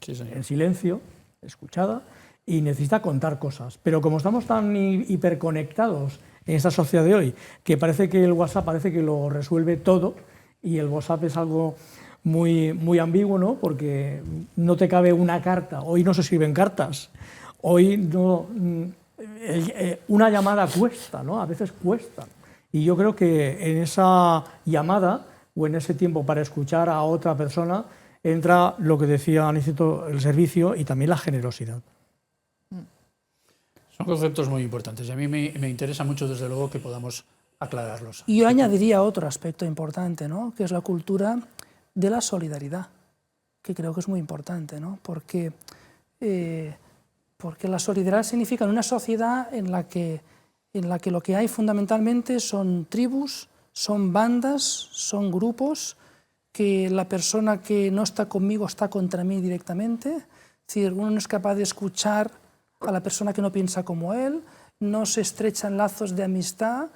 Sí, señor. En silencio, escuchada, y necesita contar cosas. Pero como estamos tan hiperconectados en esta sociedad de hoy, que parece que el WhatsApp parece que lo resuelve todo, y el WhatsApp es algo muy ambiguo, ¿no? Porque no te cabe una carta, hoy no se escriben cartas, hoy no, una llamada cuesta, ¿no? A veces cuesta. Y yo creo que en esa llamada o en ese tiempo para escuchar a otra persona entra lo que decía Anicito, el servicio y también la generosidad. Son conceptos muy importantes y a mí me interesa mucho, desde luego, que podamos aclararlos. Y yo añadiría otro aspecto importante, ¿no? Que es la cultura de la solidaridad, que creo que es muy importante, ¿no? Porque la solidaridad significa en una sociedad en la que lo que hay fundamentalmente son tribus, son bandas, son grupos, que la persona que no está conmigo está contra mí directamente. Es decir, uno no es capaz de escuchar a la persona que no piensa como él, no se estrechan lazos de amistad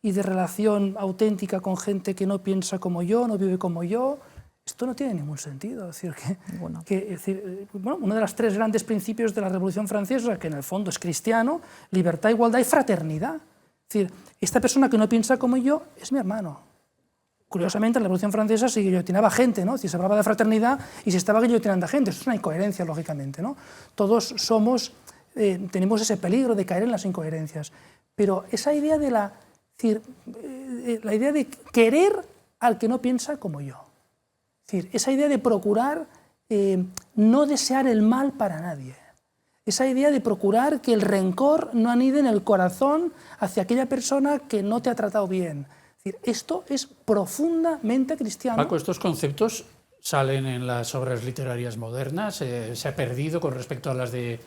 y de relación auténtica con gente que no piensa como yo, no vive como yo. Esto no tiene ningún sentido. Es decir, uno de los tres grandes principios de la Revolución Francesa, que en el fondo es cristiano, libertad, igualdad y fraternidad. Es decir, esta persona que no piensa como yo es mi hermano. Curiosamente, en la Revolución Francesa se guillotinaba gente, ¿no? Si se hablaba de fraternidad y se estaba guillotinando a gente. Esto es una incoherencia, lógicamente, ¿no? Todos tenemos ese peligro de caer en las incoherencias. Pero esa idea de la idea de querer al que no piensa como yo. Es decir, esa idea de procurar no desear el mal para nadie. Esa idea de procurar que el rencor no anide en el corazón hacia aquella persona que no te ha tratado bien. Es decir, esto es profundamente cristiano. Paco, estos conceptos salen en las obras literarias modernas, se ha perdido con respecto a las de...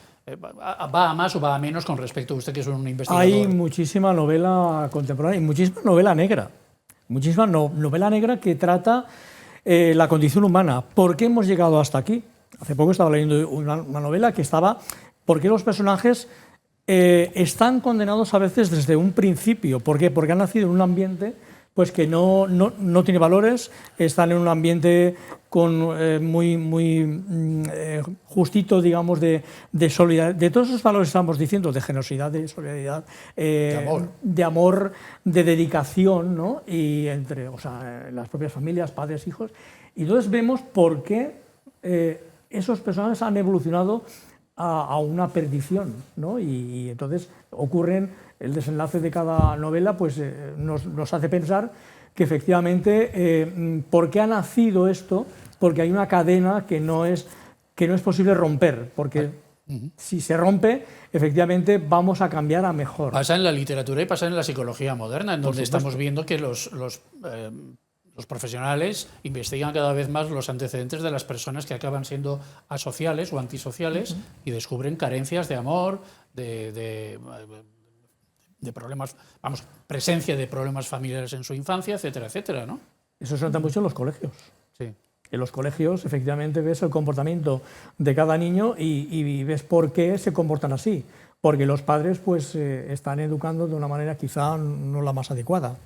¿Va a más o va a menos con respecto a usted, que es un investigador? Hay muchísima novela contemporánea y muchísima novela negra. Muchísima novela negra que trata la condición humana. ¿Por qué hemos llegado hasta aquí? Hace poco estaba leyendo una novela que estaba... ¿Por qué los personajes están condenados a veces desde un principio? ¿Por qué? Porque han nacido en un ambiente pues que no tiene valores, están en un ambiente muy justito, digamos, de solidaridad, de todos esos valores que estamos diciendo, de generosidad, de solidaridad, de amor, de dedicación, ¿no? Y entre, las propias familias, padres, hijos. Y entonces vemos por qué esos personajes han evolucionado a una perdición, ¿no? Y entonces el desenlace de cada novela pues, nos hace pensar que efectivamente, ¿por qué ha nacido esto? Porque hay una cadena que no es posible romper, porque si se rompe, efectivamente vamos a cambiar a mejor. Pasa en la literatura y pasa en la psicología moderna, en donde estamos viendo que los profesionales investigan cada vez más los antecedentes de las personas que acaban siendo asociales o antisociales y descubren carencias de amor, de problemas, presencia de problemas familiares en su infancia, etcétera, etcétera, ¿no? Eso se nota mucho en los colegios. Sí. En los colegios, efectivamente, ves el comportamiento de cada niño y ves por qué se comportan así. Porque los padres pues, están educando de una manera quizá no la más adecuada.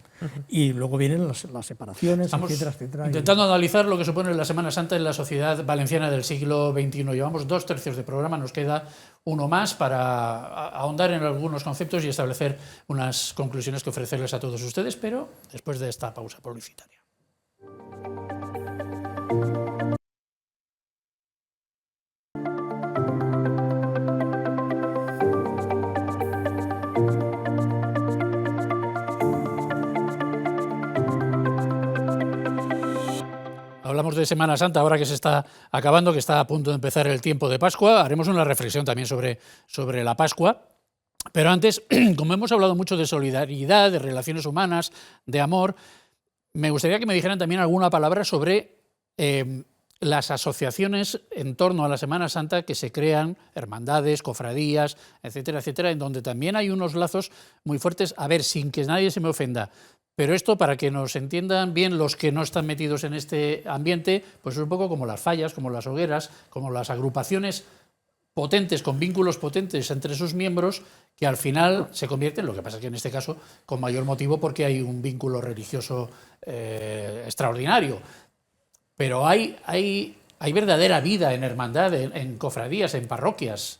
Y luego vienen las separaciones, Estamos etcétera, etcétera. Intentando analizar lo que supone la Semana Santa en la sociedad valenciana del siglo XXI. Llevamos 2/3 de programa, nos queda uno más para ahondar en algunos conceptos y establecer unas conclusiones que ofrecerles a todos ustedes, pero después de esta pausa publicitaria. Hablamos de Semana Santa, ahora que se está acabando, que está a punto de empezar el tiempo de Pascua. Haremos una reflexión también sobre la Pascua. Pero antes, como hemos hablado mucho de solidaridad, de relaciones humanas, de amor, me gustaría que me dijeran también alguna palabra sobre las asociaciones en torno a la Semana Santa que se crean, hermandades, cofradías, etcétera, etcétera, en donde también hay unos lazos muy fuertes. A ver, sin que nadie se me ofenda, pero esto, para que nos entiendan bien los que no están metidos en este ambiente, pues es un poco como las fallas, como las hogueras, como las agrupaciones potentes, con vínculos potentes entre sus miembros, que al final se convierten, lo que pasa es que en este caso con mayor motivo porque hay un vínculo religioso extraordinario. Pero hay verdadera vida en hermandad, en cofradías, en parroquias.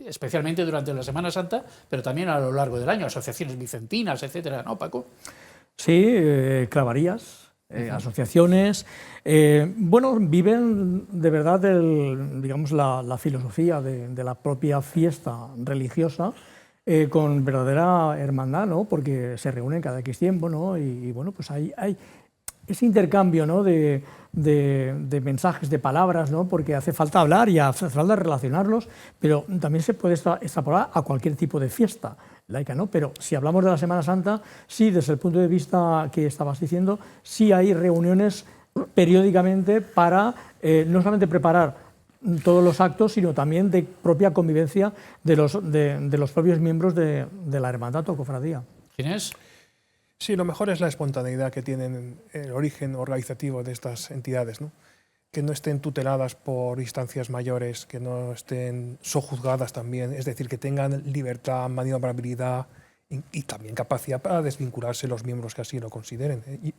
especialmente durante la Semana Santa, pero también a lo largo del año, asociaciones vicentinas, etcétera, ¿no, Paco? Sí, clavarías, asociaciones, bueno, viven de verdad digamos, la filosofía de la propia fiesta religiosa con verdadera hermandad, ¿no? Porque se reúnen cada X tiempo, ¿no? Y bueno, pues hay ese intercambio, ¿no? de mensajes, de palabras, ¿no? Porque hace falta hablar y hace falta relacionarlos, pero también se puede extrapolar a cualquier tipo de fiesta laica, ¿no? Pero si hablamos de la Semana Santa, sí, desde el punto de vista que estabas diciendo, sí hay reuniones periódicamente para no solamente preparar todos los actos, sino también de propia convivencia de los propios miembros de la hermandad o cofradía. ¿Ginés? Sí, lo mejor es la espontaneidad que tienen el origen organizativo de estas entidades, ¿no? Que no estén tuteladas por instancias mayores, que no estén sojuzgadas también, es decir, que tengan libertad, maniobrabilidad y también capacidad para desvincularse los miembros que así lo consideren. ¿Y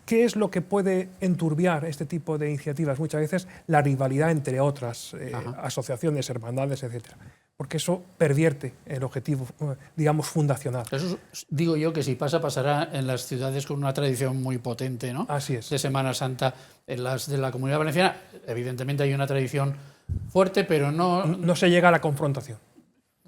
qué es lo que puede enturbiar este tipo de iniciativas? Muchas veces la rivalidad entre otras asociaciones, hermandades, etcétera. Porque eso pervierte el objetivo, digamos, fundacional. Eso digo yo que si pasa, pasará en las ciudades con una tradición muy potente, ¿no? Así es. De Semana Santa. En las de la Comunidad Valenciana, evidentemente hay una tradición fuerte, pero No se llega a la confrontación.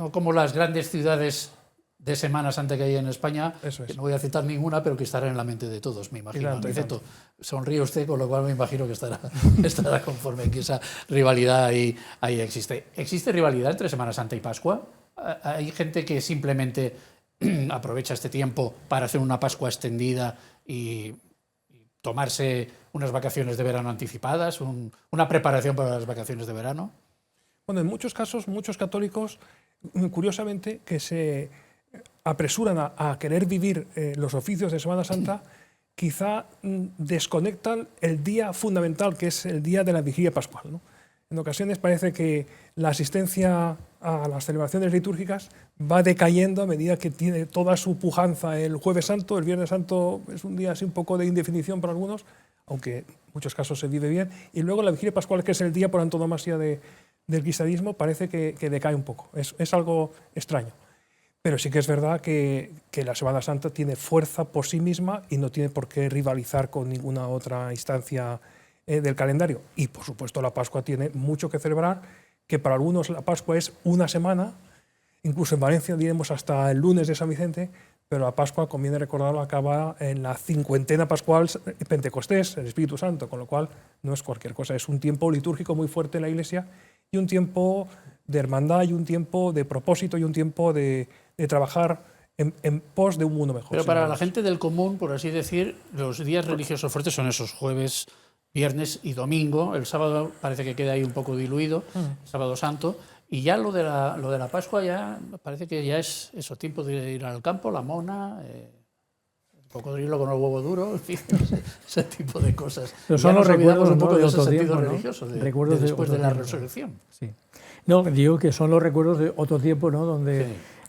no como las grandes ciudades de Semana Santa que hay en España, Eso es. que no voy a citar ninguna, pero que estará en la mente de todos, me imagino. Y tanto, y tanto. Sonríe usted, con lo cual me imagino que estará conforme que esa rivalidad ahí existe. ¿Existe rivalidad entre Semana Santa y Pascua? ¿Hay gente que simplemente aprovecha este tiempo para hacer una Pascua extendida y tomarse unas vacaciones de verano anticipadas, una preparación para las vacaciones de verano? Bueno, en muchos casos, muchos católicos, curiosamente, que se apresuran a querer vivir los oficios de Semana Santa, quizá desconectan el día fundamental, que es el día de la vigilia pascual, ¿no? En ocasiones parece que la asistencia a las celebraciones litúrgicas va decayendo a medida que tiene toda su pujanza el Jueves Santo. El Viernes Santo es un día así un poco de indefinición para algunos, aunque en muchos casos se vive bien. Y luego la vigilia pascual, que es el día por antonomasia del cristianismo, parece que decae un poco. Es algo extraño. Pero sí que es verdad que la Semana Santa tiene fuerza por sí misma y no tiene por qué rivalizar con ninguna otra instancia del calendario. Y, por supuesto, la Pascua tiene mucho que celebrar, que para algunos la Pascua es una semana, incluso en Valencia diremos hasta el lunes de San Vicente, pero la Pascua, conviene recordarlo, acaba en la cincuentena pascual Pentecostés, el Espíritu Santo, con lo cual no es cualquier cosa, es un tiempo litúrgico muy fuerte en la Iglesia y un tiempo de hermandad y un tiempo de propósito y un tiempo de trabajar en pos de un mundo mejor. Pero para la gente del común, por así decir, los días religiosos fuertes son esos jueves, viernes y domingo. El sábado parece que queda ahí un poco diluido, sábado santo. Y ya lo de la Pascua ya parece que ya es eso, tiempo de ir al campo, la mona, el cocodrilo con el huevo duro, en fin, ese tipo de cosas. Pero son los recuerdos un poco de de ese otro sentido tiempo, ¿no? religioso, Recuerdos de después otro de la tiempo. resurrección. Sí. No, digo que son los recuerdos de otro tiempo, ¿no?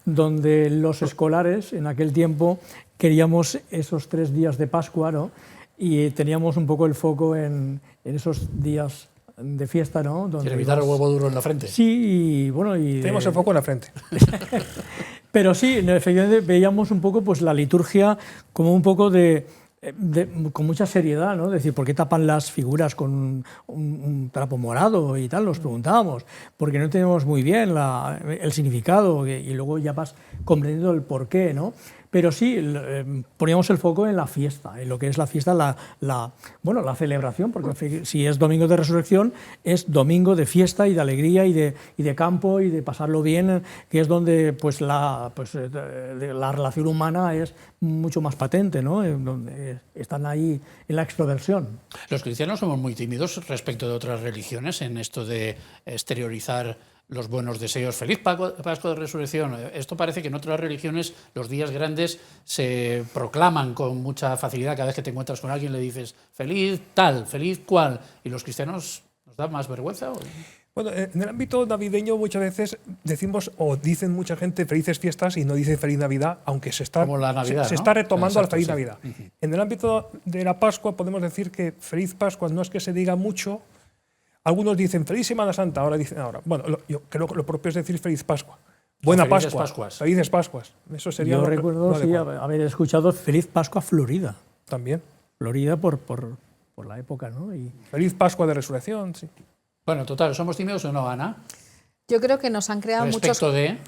Donde los escolares en aquel tiempo queríamos esos 3 días de Pascua, ¿no? Y teníamos un poco el foco en esos días de fiesta, ¿no? Quiere evitar el huevo duro en la frente. Sí, y bueno... Tenemos el foco en la frente. Pero sí, efectivamente veíamos un poco pues, la liturgia como un poco con mucha seriedad, ¿no? Es decir, ¿por qué tapan las figuras con un trapo morado y tal? Nos preguntábamos, porque no tenemos muy bien el significado y luego ya vas comprendiendo el porqué, ¿no? Pero sí, poníamos el foco en la fiesta, en lo que es la fiesta, la celebración, porque si es domingo de resurrección, es domingo de fiesta y de alegría y de campo y de pasarlo bien, que es donde pues, la relación humana es mucho más patente, ¿no? Donde están ahí en la extroversión. Los cristianos somos muy tímidos respecto de otras religiones en esto de exteriorizar los buenos deseos. Feliz Pascua de Resurrección. Esto parece que en otras religiones los días grandes se proclaman con mucha facilidad. Cada vez que te encuentras con alguien le dices feliz tal, feliz cual. ¿Y los cristianos nos da más vergüenza? Bueno, en el ámbito navideño muchas veces decimos o dicen mucha gente felices fiestas y no dicen feliz Navidad, aunque se está, como la Navidad, se ¿no? está retomando Exacto, la feliz sí. Navidad. En el ámbito de la Pascua podemos decir que feliz Pascua no es que se diga mucho, Algunos dicen feliz Semana Santa, ahora dicen ahora. Bueno, yo creo que lo propio es decir feliz Pascua. Buena Felices Pascua. Pascuas. Felices Pascuas. Eso sería Yo lo recuerdo sí, adecuado. haber escuchado Feliz Pascua Florida. También. Florida por la época, ¿no? Y Feliz Pascua de Resurrección, sí. Bueno, total, ¿somos tímidos o no, Ana? Yo creo que nos han creado muchos... Respecto de...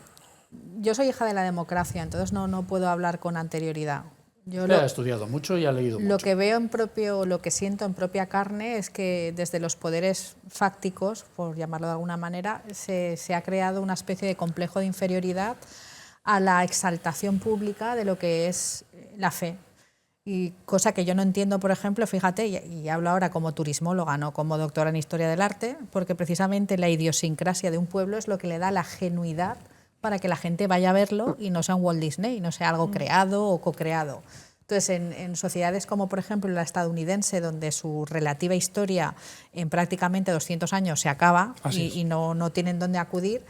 Yo soy hija de la democracia, entonces no puedo hablar con anterioridad. Yo Usted ha estudiado mucho y ha leído lo mucho. que veo lo que siento en propia carne es que desde los poderes fácticos, por llamarlo de alguna manera, se ha creado una especie de complejo de inferioridad a la exaltación pública de lo que es la fe. Y cosa que yo no entiendo, por ejemplo, fíjate, y hablo ahora como turismóloga, no como doctora en Historia del Arte, porque precisamente la idiosincrasia de un pueblo es lo que le da la genuidad para que la gente vaya a verlo y no sea un Walt Disney, no sea algo creado o co-creado. Entonces, en sociedades como, por ejemplo, la estadounidense, donde su relativa historia en prácticamente 200 años se acaba y no tienen dónde acudir,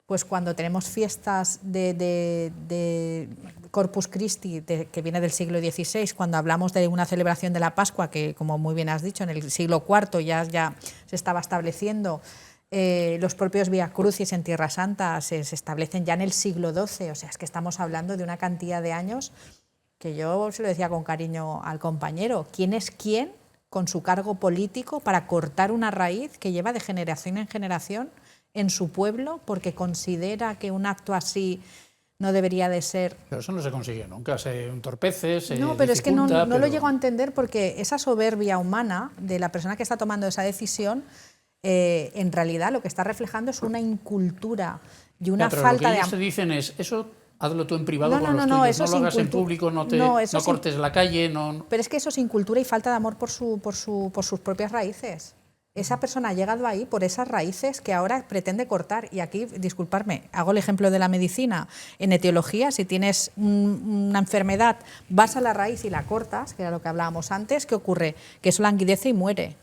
pues cuando tenemos fiestas de Corpus Christi, que viene del siglo XVI, cuando hablamos de una celebración de la Pascua, que como muy bien has dicho, en el siglo IV ya se estaba estableciendo, los propios Vía Crucis en Tierra Santa se establecen ya en el siglo XII, o sea, es que estamos hablando de una cantidad de años que yo se lo decía con cariño al compañero, ¿quién es quién con su cargo político para cortar una raíz que lleva de generación en generación en su pueblo porque considera que un acto así no debería de ser? Pero eso no se consigue nunca, se entorpece, se No, pero es que no dificulta, lo pero- llego a entender porque esa soberbia humana de la persona que está tomando esa decisión, en realidad lo que está reflejando es una incultura y una Ya, pero falta lo que de... ellos te dicen es, eso hazlo tú en privado No, con no, los no, tuyos, eso no lo es hagas en incultu- público, no No, eso no es cortes la calle, no... Pero es que eso es incultura y falta de amor por sus propias raíces. Esa persona ha llegado ahí por esas raíces que ahora pretende cortar. Y aquí, disculparme, hago el ejemplo de la medicina. En etiología, si tienes una enfermedad, vas a la raíz y la cortas, que era lo que hablábamos antes, ¿qué ocurre? Que eso languidece y muere.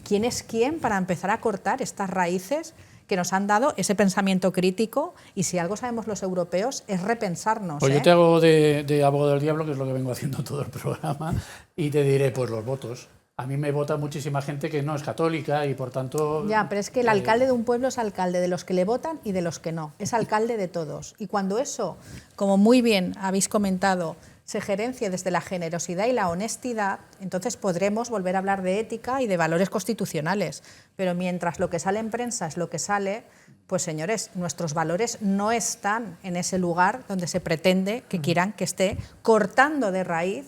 ¿Quién es quién para empezar a cortar estas raíces que nos han dado ese pensamiento crítico? Y si algo sabemos los europeos es repensarnos. Pues yo te hago de abogado del diablo, que es lo que vengo haciendo todo el programa, y te diré, pues los votos. A mí me vota muchísima gente que no es católica y por tanto... Ya, pero es que el alcalde de un pueblo es alcalde de los que le votan y de los que no. Es alcalde de todos. Y cuando eso, como muy bien habéis comentado, se gerencie desde la generosidad y la honestidad, entonces podremos volver a hablar de ética y de valores constitucionales. Pero mientras lo que sale en prensa es lo que sale, pues señores, nuestros valores no están en ese lugar donde se pretende que quieran que esté cortando de raíz.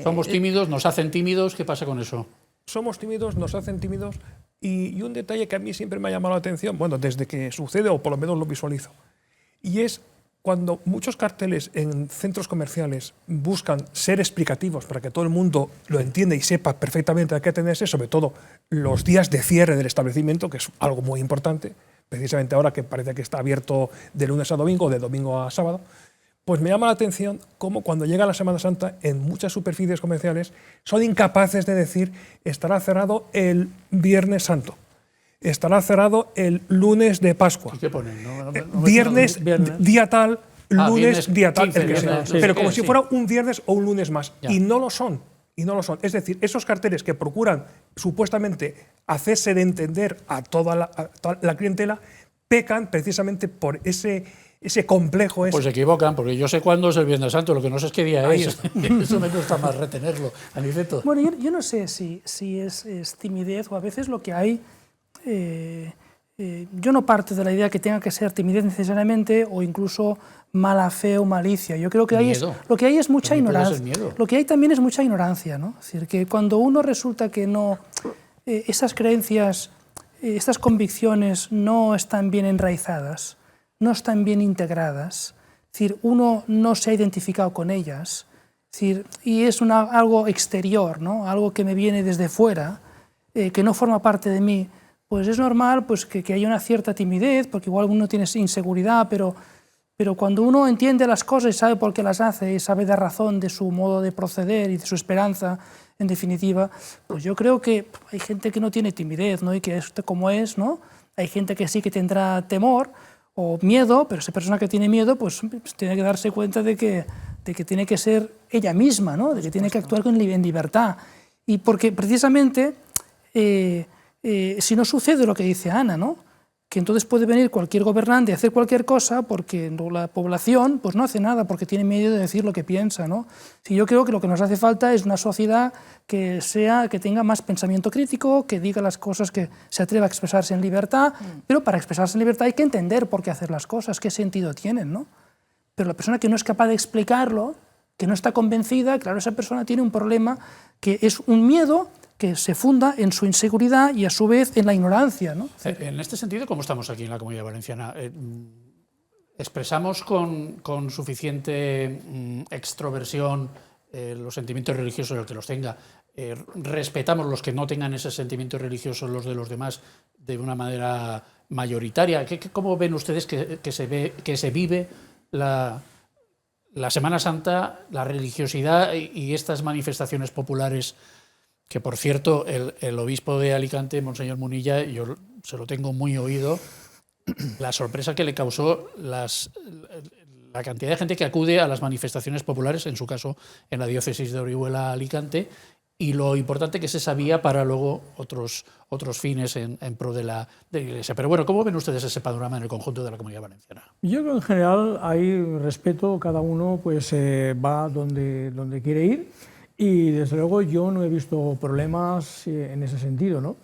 Somos tímidos, nos hacen tímidos, ¿qué pasa con eso? Somos tímidos, nos hacen tímidos y un detalle que a mí siempre me ha llamado la atención, bueno, desde que sucede o por lo menos lo visualizo, y es cuando muchos carteles en centros comerciales buscan ser explicativos para que todo el mundo lo entienda y sepa perfectamente a qué atenerse, sobre todo los días de cierre del establecimiento, que es algo muy importante, precisamente ahora que parece que está abierto de lunes a domingo o de domingo a sábado, pues me llama la atención cómo cuando llega la Semana Santa en muchas superficies comerciales son incapaces de decir estará cerrado el Viernes Santo, estará cerrado el lunes de Pascua, ¿Y qué ponen? viernes, día tal, lunes, viernes día tal, 15, el que sea. viernes, no sé Pero qué, como si sí. fuera un viernes o un lunes más. Ya. Y no lo son. Y no lo son. Es decir, esos carteles que procuran supuestamente hacerse de entender a toda la clientela pecan precisamente por ese complejo. Pues se equivocan, porque yo sé cuándo es el Viernes Santo, lo que no sé es qué día Ahí es. Eso me cuesta más retenerlo. Aniceto. Bueno, yo no sé si es timidez o a veces lo que hay... yo no parto de la idea que tenga que ser timidez necesariamente o incluso mala fe o malicia. Yo creo que lo que hay es mucha También puede ser ignorancia. miedo. Lo que hay también es mucha ignorancia, ¿no? Es decir, que cuando uno resulta que no... esas creencias, estas convicciones no están bien enraizadas, no están bien integradas, es decir, uno no se ha identificado con ellas, es decir, y es algo exterior, ¿no? Algo que me viene desde fuera, que no forma parte de mí, pues es normal pues, que haya una cierta timidez, porque igual uno tiene inseguridad, pero cuando uno entiende las cosas y sabe por qué las hace, y sabe de razón de su modo de proceder y de su esperanza, en definitiva, pues yo creo que hay gente que no tiene timidez, ¿no? Y que es como es, ¿no? Hay gente que sí que tendrá temor o miedo, pero esa persona que tiene miedo pues tiene que darse cuenta de que tiene que ser ella misma, ¿no? De que tiene que actuar en libertad. Y porque precisamente si no sucede lo que dice Ana, ¿no? Que entonces puede venir cualquier gobernante a hacer cualquier cosa porque la población pues no hace nada porque tiene miedo de decir lo que piensa, ¿no? Sí, yo creo que lo que nos hace falta es una sociedad que tenga más pensamiento crítico, que diga las cosas, que se atreva a expresarse en libertad, pero para expresarse en libertad hay que entender por qué hacer las cosas, qué sentido tienen, ¿no? Pero la persona que no es capaz de explicarlo, que no está convencida, claro, esa persona tiene un problema que es un miedo que se funda en su inseguridad y a su vez en la ignorancia, ¿no? En este sentido, ¿cómo estamos aquí en la Comunidad Valenciana? ¿Expresamos con suficiente extroversión los sentimientos religiosos del que los tenga? ¿Respetamos los que no tengan ese sentimiento religioso los de los demás de una manera mayoritaria? ¿Cómo ven ustedes que se vive la Semana Santa, la religiosidad y estas manifestaciones populares? Que, por cierto, el obispo de Alicante, Monseñor Munilla, yo se lo tengo muy oído, la sorpresa que le causó la cantidad de gente que acude a las manifestaciones populares, en su caso en la diócesis de Orihuela-Alicante, y lo importante que se sabía para luego otros fines en pro de la Iglesia. Pero bueno, ¿cómo ven ustedes ese panorama en el conjunto de la Comunidad Valenciana? Yo creo que en general hay respeto, cada uno pues va donde quiere ir. Y desde luego yo no he visto problemas en ese sentido, ¿no?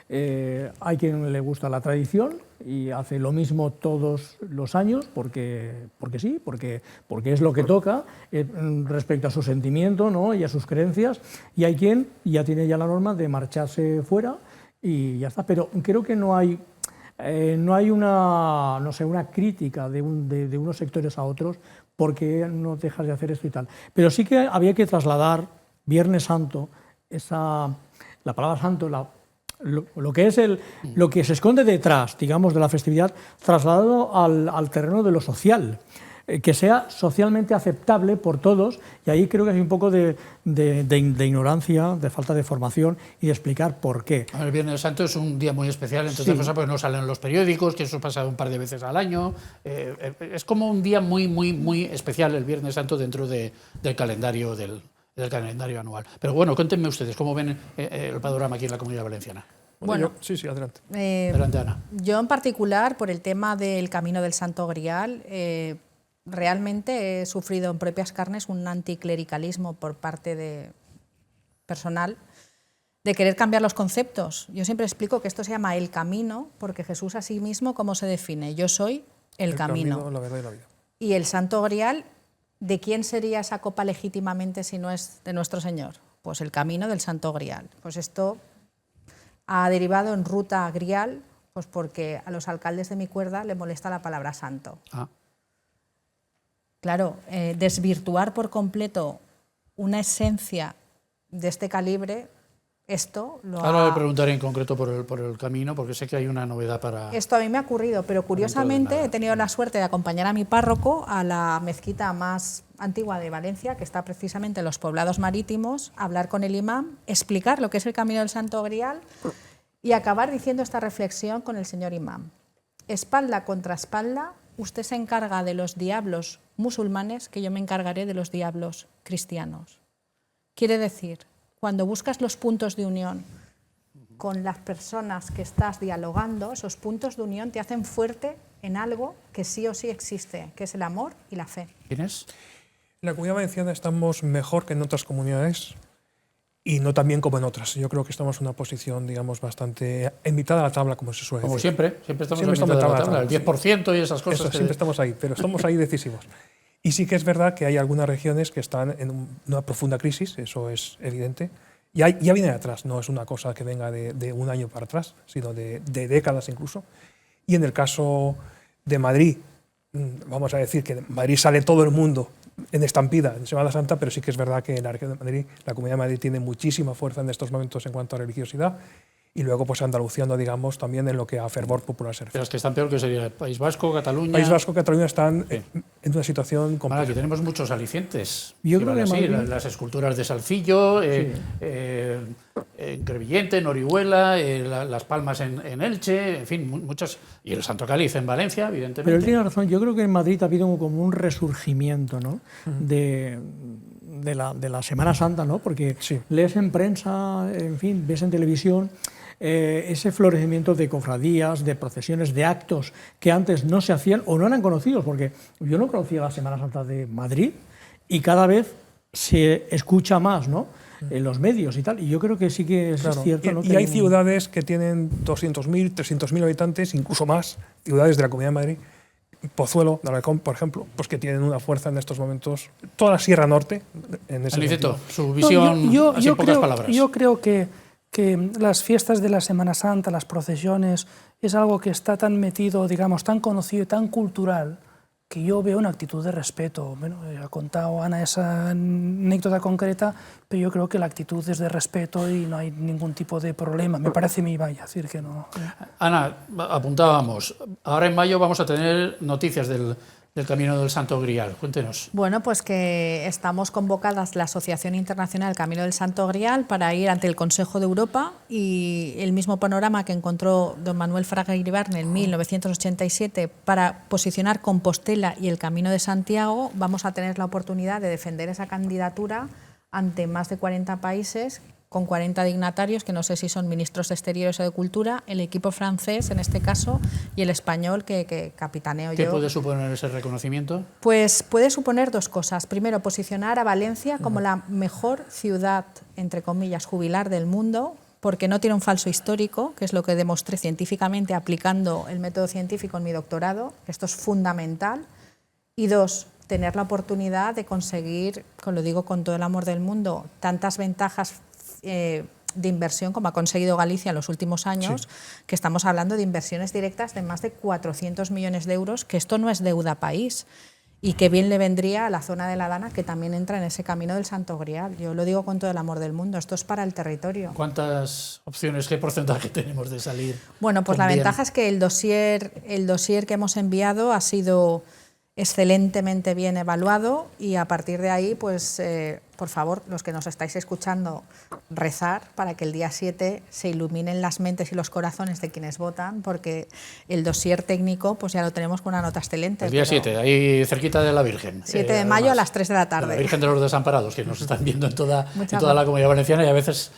Hay quien le gusta la tradición y hace lo mismo todos los años porque sí, porque es lo que toca respecto a su sentimiento, ¿no? Y a sus creencias, y hay quien ya tiene ya la norma de marcharse fuera y ya está. Pero creo que no hay una, no sé, una crítica de unos sectores a otros porque no dejas de hacer esto y tal. Pero sí que había que trasladar Viernes Santo, la palabra santo, lo que es lo que se esconde detrás, digamos, de la festividad, trasladado al terreno de lo social, que sea socialmente aceptable por todos, y ahí creo que hay un poco de ignorancia, de falta de formación y de explicar por qué. El Viernes Santo es un día muy especial, entre otras cosas, porque no salen los periódicos, que eso pasa un par de veces al año. Es como un día muy, muy, muy especial el Viernes Santo dentro del calendario del calendario anual. Pero bueno, cuéntenme ustedes, ¿cómo ven el panorama aquí en la Comunidad Valenciana? Bueno, sí, adelante. Adelante, Ana. Yo en particular, por el tema del Camino del Santo Grial, realmente he sufrido en propias carnes un anticlericalismo por parte personal de querer cambiar los conceptos. Yo siempre explico que esto se llama el camino porque Jesús a sí mismo, ¿cómo se define? Yo soy el camino. La verdad y la vida. Y el Santo Grial, ¿de quién sería esa copa legítimamente si no es de nuestro Señor? Pues el camino del Santo Grial. Pues esto ha derivado en ruta grial, pues porque a los alcaldes de mi cuerda le molesta la palabra santo. Claro, desvirtuar por completo una esencia de este calibre, esto lo Ahora le preguntaré en concreto por el camino, porque sé que hay una novedad para... Esto a mí me ha ocurrido, pero curiosamente he tenido la suerte de acompañar a mi párroco a la mezquita más antigua de Valencia, que está precisamente en los poblados marítimos, hablar con el imán, explicar lo que es el Camino del Santo Grial y acabar diciendo esta reflexión con el señor imán. Espalda contra espalda, usted se encarga de los diablos musulmanes, que yo me encargaré de los diablos cristianos. Quiere decir, cuando buscas los puntos de unión con las personas que estás dialogando, esos puntos de unión te hacen fuerte en algo que sí o sí existe, que es el amor y la fe. ¿Quién es? En la Comunidad Valenciana estamos mejor que en otras comunidades y no tan bien como en otras. Yo creo que estamos en una posición, digamos, bastante en mitad de la tabla, como se suele decir. Como siempre estamos en mitad de la tabla, el 10% y esas cosas. Siempre estamos ahí, pero estamos ahí decisivos. Y sí que es verdad que hay algunas regiones que están en una profunda crisis, eso es evidente. Ya viene de atrás, no es una cosa que venga de un año para atrás, sino de décadas incluso. Y en el caso de Madrid, vamos a decir que de Madrid sale todo el mundo en estampida en Semana Santa, pero sí que es verdad que en la región de Madrid, la Comunidad de Madrid tiene muchísima fuerza en estos momentos en cuanto a religiosidad. Y luego pues Andalucía, digamos, también en lo que a fervor popular se refiere. Pero es que están peor que sería el País Vasco, Cataluña... País Vasco y Cataluña están en una situación compleja. Aquí tenemos muchos alicientes. Yo creo que Madrid... las esculturas de Salcillo, en Crevillente, en Orihuela, Las Palmas en Elche, en fin, muchas... Y el Santo Cáliz en Valencia, evidentemente. Pero él tiene razón, yo creo que en Madrid ha habido como un resurgimiento, ¿no? de la Semana Santa, ¿no? Porque lees en prensa, en fin, ves en televisión ese florecimiento de cofradías, de procesiones, de actos que antes no se hacían o no eran conocidos, porque yo no conocía la Semana Santa de Madrid y cada vez se escucha más, ¿no?, en los medios y tal, y yo creo que sí que es cierto. ¿No?, y hay ciudades que tienen 200.000, 300.000 habitantes, incluso más, ciudades de la Comunidad de Madrid, Pozuelo de Alarcón, por ejemplo, pues que tienen una fuerza en estos momentos, toda la Sierra Norte, en ese Aniceto, sentido. su visión, así en pocas palabras. Yo creo que las fiestas de la Semana Santa, las procesiones, es algo que está tan metido, digamos, tan conocido y tan cultural, que yo veo una actitud de respeto. Bueno, ha contado Ana esa anécdota concreta, pero yo creo que la actitud es de respeto y no hay ningún tipo de problema. Me parece a mí, vaya, decir que no. Ana, apuntábamos, ahora en mayo vamos a tener noticias del Camino del Santo Grial. Cuéntenos. Bueno, pues que estamos convocadas la Asociación Internacional Camino del Santo Grial para ir ante el Consejo de Europa, y el mismo panorama que encontró don Manuel Fraga Iribarne en 1987 para posicionar Compostela y el Camino de Santiago, vamos a tener la oportunidad de defender esa candidatura ante más de 40 países, con 40 dignatarios, que no sé si son ministros de Exteriores o de Cultura, el equipo francés en este caso y el español que capitaneo yo. ¿Qué puede suponer ese reconocimiento? Pues puede suponer dos cosas. Primero, posicionar a Valencia como la mejor ciudad, entre comillas, jubilar del mundo, porque no tiene un falso histórico, que es lo que demostré científicamente aplicando el método científico en mi doctorado. Esto es fundamental. Y dos, tener la oportunidad de conseguir, lo digo con todo el amor del mundo, tantas ventajas de inversión como ha conseguido Galicia en los últimos años, sí, que estamos hablando de inversiones directas de más de 400 millones de euros, que esto no es deuda país, y que bien le vendría a la zona de la Dana, que también entra en ese camino del Santo Grial. Yo lo digo con todo el amor del mundo, esto es para el territorio. ¿Cuántas opciones, qué porcentaje tenemos de salir? Bueno, pues la ventaja es que el dossier que hemos enviado ha sido excelentemente bien evaluado, y a partir de ahí, pues por favor, los que nos estáis escuchando, rezar para que el día 7 se iluminen las mentes y los corazones de quienes votan, porque el dossier técnico pues ya lo tenemos con una nota excelente. El día 7, ahí cerquita de la Virgen. 7 de mayo a las 3 de la tarde. La Virgen de los Desamparados, que nos están viendo en toda la Comunidad Valenciana, y a veces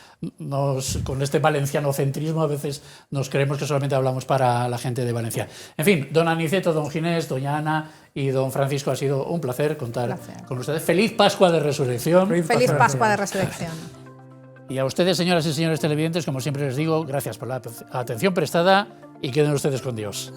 con este valencianocentrismo a veces nos creemos que solamente hablamos para la gente de Valencia. En fin, don Aniceto, don Ginés, doña Ana y don Francisco, ha sido un placer contar con ustedes. Feliz Pascua de Resurrección. Feliz Pascua de Resurrección. Y a ustedes, señoras y señores televidentes, como siempre les digo, gracias por la atención prestada y queden ustedes con Dios.